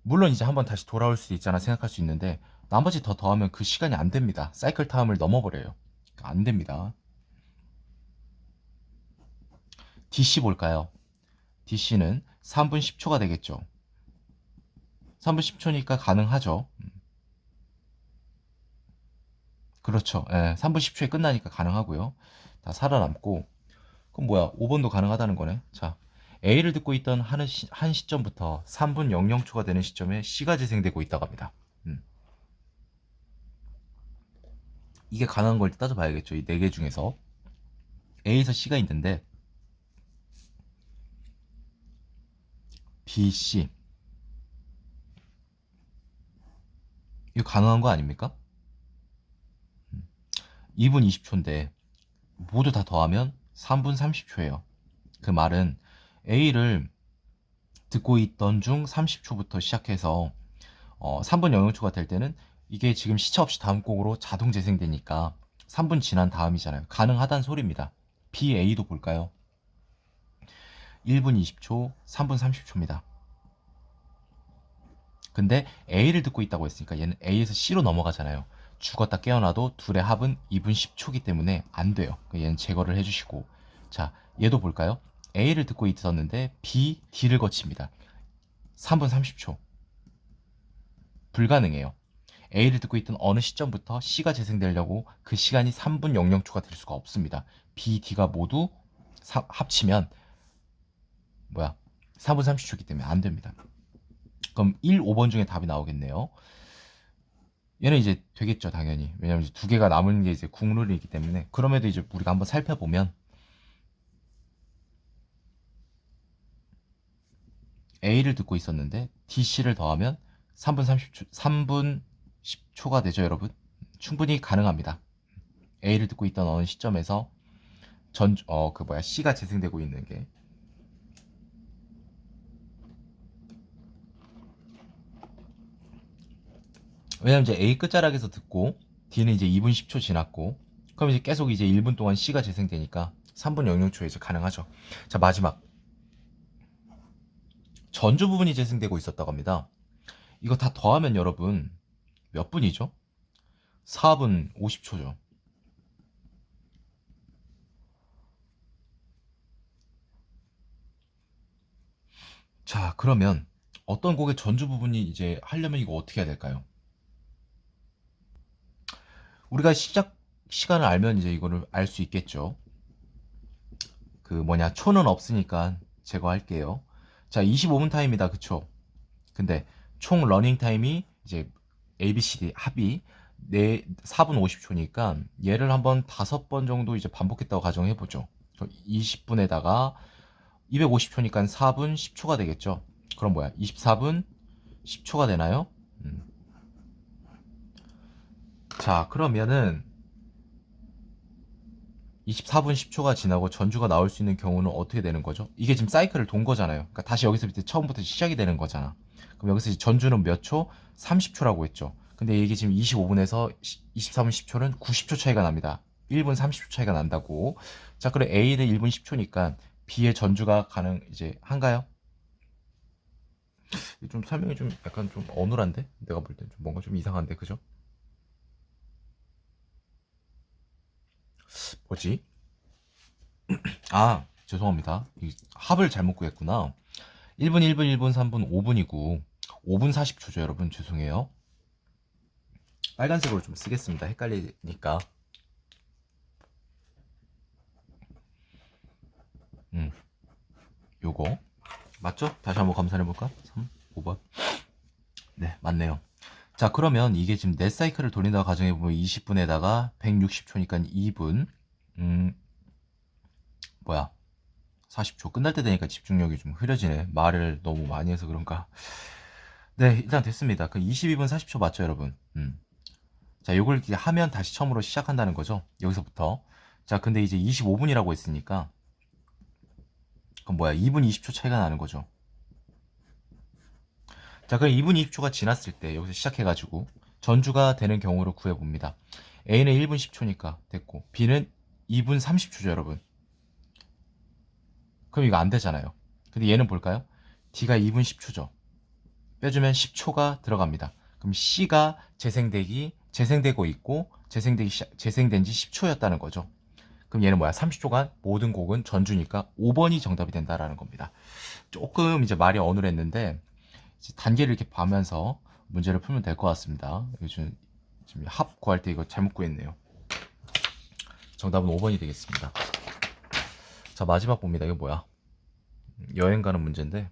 Speaker 1: 물론 이제 한번 다시 돌아올 수도 있잖아 생각할 수 있는데 나머지 더하면 그 시간이 안 됩니다. 사이클 타임을 넘어버려요. 안 됩니다. DC 볼까요? DC는 3분 10초가 되겠죠. 3분 10초니까 가능하죠. 그렇죠. 예, 3분 10초에 끝나니까 가능하고요. 다 살아남고, 그럼 뭐야? 5번도 가능하다는 거네. 자, A를 듣고 있던 한 시점부터 3분 00초가 되는 시점에 C가 재생되고 있다고 합니다. 이게 가능한 걸 따져봐야겠죠. 이 4개 중에서 A에서 C가 있는데 B, C 이거 가능한 거 아닙니까? 2분 20초인데 모두 다 더하면 3분 30초예요. 그 말은 A를 듣고 있던 중 30초부터 시작해서 3분 00초가 될 때는 이게 지금 시차 없이 다음 곡으로 자동 재생되니까 3분 지난 다음이잖아요. 가능하다는 소리입니다. B, A도 볼까요? 1분 20초, 3분 30초입니다. 근데 A를 듣고 있다고 했으니까 얘는 A에서 C로 넘어가잖아요. 죽었다 깨어나도 둘의 합은 2분 10초기 때문에 안 돼요. 얘는 제거를 해주시고, 자, 얘도 볼까요? A를 듣고 있었는데 B, D를 거칩니다. 3분 30초. 불가능해요. A를 듣고 있던 어느 시점부터 C가 재생되려고 그 시간이 3분 00초가 될 수가 없습니다. B, D가 모두 합치면 3분 30초이기 때문에 안 됩니다. 그럼 1, 5번 중에 답이 나오겠네요. 얘는 이제 되겠죠, 당연히. 왜냐면 이제 두 개가 남은 게 이제 국룰이기 때문에. 그럼에도 이제 우리가 한번 살펴보면 A를 듣고 있었는데 DC를 더하면 3분 30초, 3분 10초가 되죠, 여러분. 충분히 가능합니다. A를 듣고 있던 어느 시점에서 C가 재생되고 있는 게. 왜냐면 이제 A 끝자락에서 듣고 D는 이제 2분 10초 지났고, 그럼 이제 계속 이제 1분 동안 C가 재생되니까 3분 00초에 이제 가능하죠. 자, 마지막. 전주 부분이 재생되고 있었다고 합니다. 이거 다 더하면 여러분 몇 분이죠? 4분 50초죠. 자, 그러면 어떤 곡의 전주 부분이 이제 하려면 이거 어떻게 해야 될까요? 우리가 시작 시간을 알면 이제 이거를 알 수 있겠죠. 초는 없으니까 제거할게요. 자, 25분 타임이다. 그쵸? 근데 총 러닝 타임이 이제 ABCD 합이 4분 50초니까 얘를 한번 5번 정도 이제 반복했다고 가정해보죠. 20분에다가 250초니까 4분 10초가 되겠죠. 그럼 24분 10초가 되나요? 자, 그러면은 24분 10초가 지나고 전주가 나올 수 있는 경우는 어떻게 되는 거죠? 이게 지금 사이클을 돈 거잖아요. 그러니까 다시 여기서부터 처음부터 시작이 되는 거잖아. 그럼 여기서 전주는 몇 초? 30초라고 했죠. 근데 이게 지금 25분에서 24분 10초는 90초 차이가 납니다. 1분 30초 차이가 난다고. 자, 그럼 A는 1분 10초니까 B의 전주가 한가요? 좀 설명이 좀 약간 좀 어눌한데? 내가 볼 땐 좀 뭔가 좀 이상한데, 그죠? 뭐지? 아, 죄송합니다. 합을 잘못 구했구나. 1분, 1분, 1분, 3분, 5분이고 5분 40초죠, 여러분. 죄송해요. 빨간색으로 좀 쓰겠습니다. 헷갈리니까. 요거 맞죠? 다시 한번 검사해볼까? 3, 5번. 네, 맞네요. 자, 그러면 이게 지금 넷 사이클을 돌린다고 가정해보면 20분에다가 160초니까 2분 40초 끝날 때 되니까 집중력이 좀 흐려지네. 말을 너무 많이 해서 그런가. 네, 일단 됐습니다. 그 22분 40초 맞죠, 여러분? 자, 요걸 이렇게 하면 다시 처음으로 시작한다는 거죠. 여기서부터. 자, 근데 이제 25분이라고 했으니까 그럼 2분 20초 차이가 나는 거죠. 자, 그럼 2분 20초가 지났을 때 여기서 시작해가지고 전주가 되는 경우를 구해봅니다. A는 1분 10초니까 됐고 B는 2분 30초죠, 여러분. 그럼 이거 안 되잖아요. 근데 얘는 볼까요? D가 2분 10초죠. 빼주면 10초가 들어갑니다. 그럼 C가 재생되고 있고 재생된 지 10초였다는 거죠. 그럼 얘는 30초간 모든 곡은 전주니까 5번이 정답이 된다라는 겁니다. 조금 이제 말이 어눌했는데 단계를 이렇게 봐면서 문제를 풀면 될 것 같습니다. 요즘 지금 합 구할 때 이거 잘못 구했네요. 정답은 5번이 되겠습니다. 자, 마지막 봅니다. 이거 뭐야? 여행 가는 문제인데,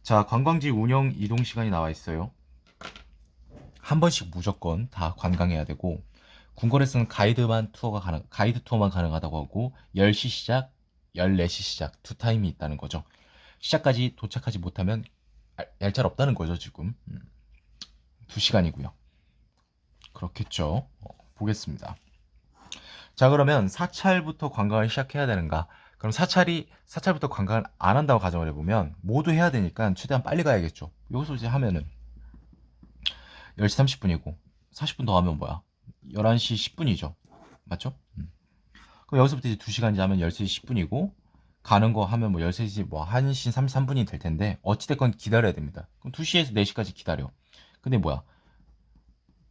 Speaker 1: 자, 관광지 운영 이동 시간이 나와 있어요. 한 번씩 무조건 다 관광해야 되고, 궁궐에서는 가이드 투어만 가능하다고 하고, 10시 시작, 14시 시작, 두 타임이 있다는 거죠. 시작까지 도착하지 못하면 얄짤 없다는 거죠, 지금. 2시간이고요. 그렇겠죠. 보겠습니다. 자, 그러면 사찰부터 관광을 시작해야 되는가? 그럼 사찰부터 관광을 안 한다고 가정을 해보면 모두 해야 되니까 최대한 빨리 가야겠죠. 여기서 이제 하면은 10시 30분이고 40분 더 하면 뭐야? 11시 10분이죠. 맞죠? 그럼 여기서부터 이제 2시간이 하면 13시 10분이고 가는 거 하면 뭐 13시 뭐 1시 33분이 될 텐데 어찌됐건 기다려야 됩니다. 그럼 2시에서 4시까지 기다려. 근데 뭐야?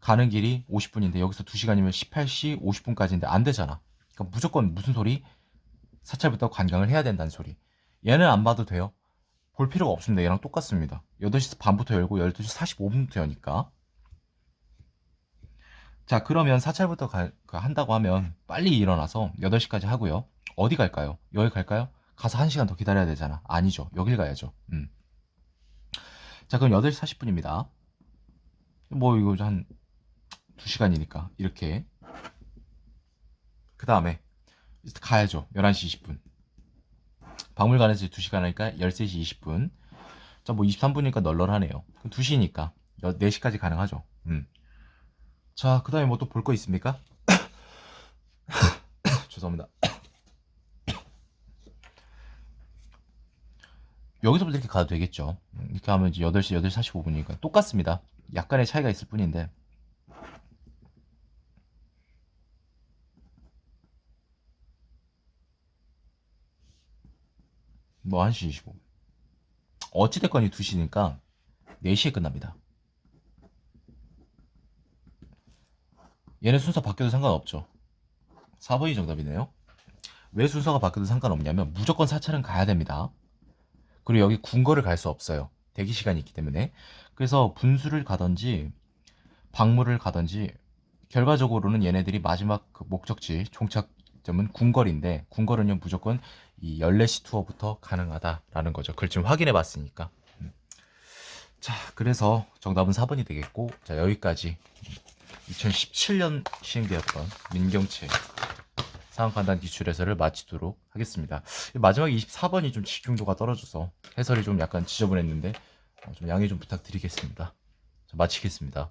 Speaker 1: 가는 길이 50분인데 여기서 2시간이면 18시 50분까지인데 안 되잖아. 그러니까 무조건 무슨 소리? 사찰부터 관광을 해야 된다는 소리. 얘는 안 봐도 돼요. 볼 필요가 없습니다. 얘랑 똑같습니다. 8시 반부터 열고 12시 45분부터 여니까. 자, 그러면 사찰부터 한다고 하면 빨리 일어나서 8시까지 하고요. 어디 갈까요? 여기 갈까요? 가서 1시간 더 기다려야 되잖아. 아니죠. 여길 가야죠. 자, 그럼 8시 40분입니다. 뭐 이거 한 2시간이니까 이렇게. 그 다음에 가야죠. 11시 20분. 박물관에서 2시간 하니까 13시 20분. 자, 뭐 23분이니까 널널하네요. 그럼 2시니까 4시까지 가능하죠. 자, 그 다음에 뭐 또 볼 거 있습니까? 죄송합니다. 여기서부터 이렇게 가도 되겠죠. 이렇게 하면 이제 8시 45분이니까 똑같습니다. 약간의 차이가 있을 뿐인데. 뭐 1시 25분. 어찌됐건 이 2시니까 4시에 끝납니다. 얘네 순서 바뀌어도 상관없죠. 4번이 정답이네요. 왜 순서가 바뀌어도 상관없냐면 무조건 사찰은 가야 됩니다. 그리고 여기 궁궐을 갈 수 없어요. 대기 시간이 있기 때문에. 그래서 분수를 가든지 박물을 가든지 결과적으로는 얘네들이 마지막 그 목적지 종착점은 궁궐인데 궁궐은요 무조건 이 14시 투어부터 가능하다라는 거죠. 그걸 지금 확인해 봤으니까. 자, 그래서 정답은 4번이 되겠고, 자, 여기까지 2017년 시행되었던 민경채 상황판단 기출 해설을 마치도록 하겠습니다. 마지막 24번이 좀 집중도가 떨어져서 해설이 좀 약간 지저분했는데 좀 양해 좀 부탁드리겠습니다. 자, 마치겠습니다.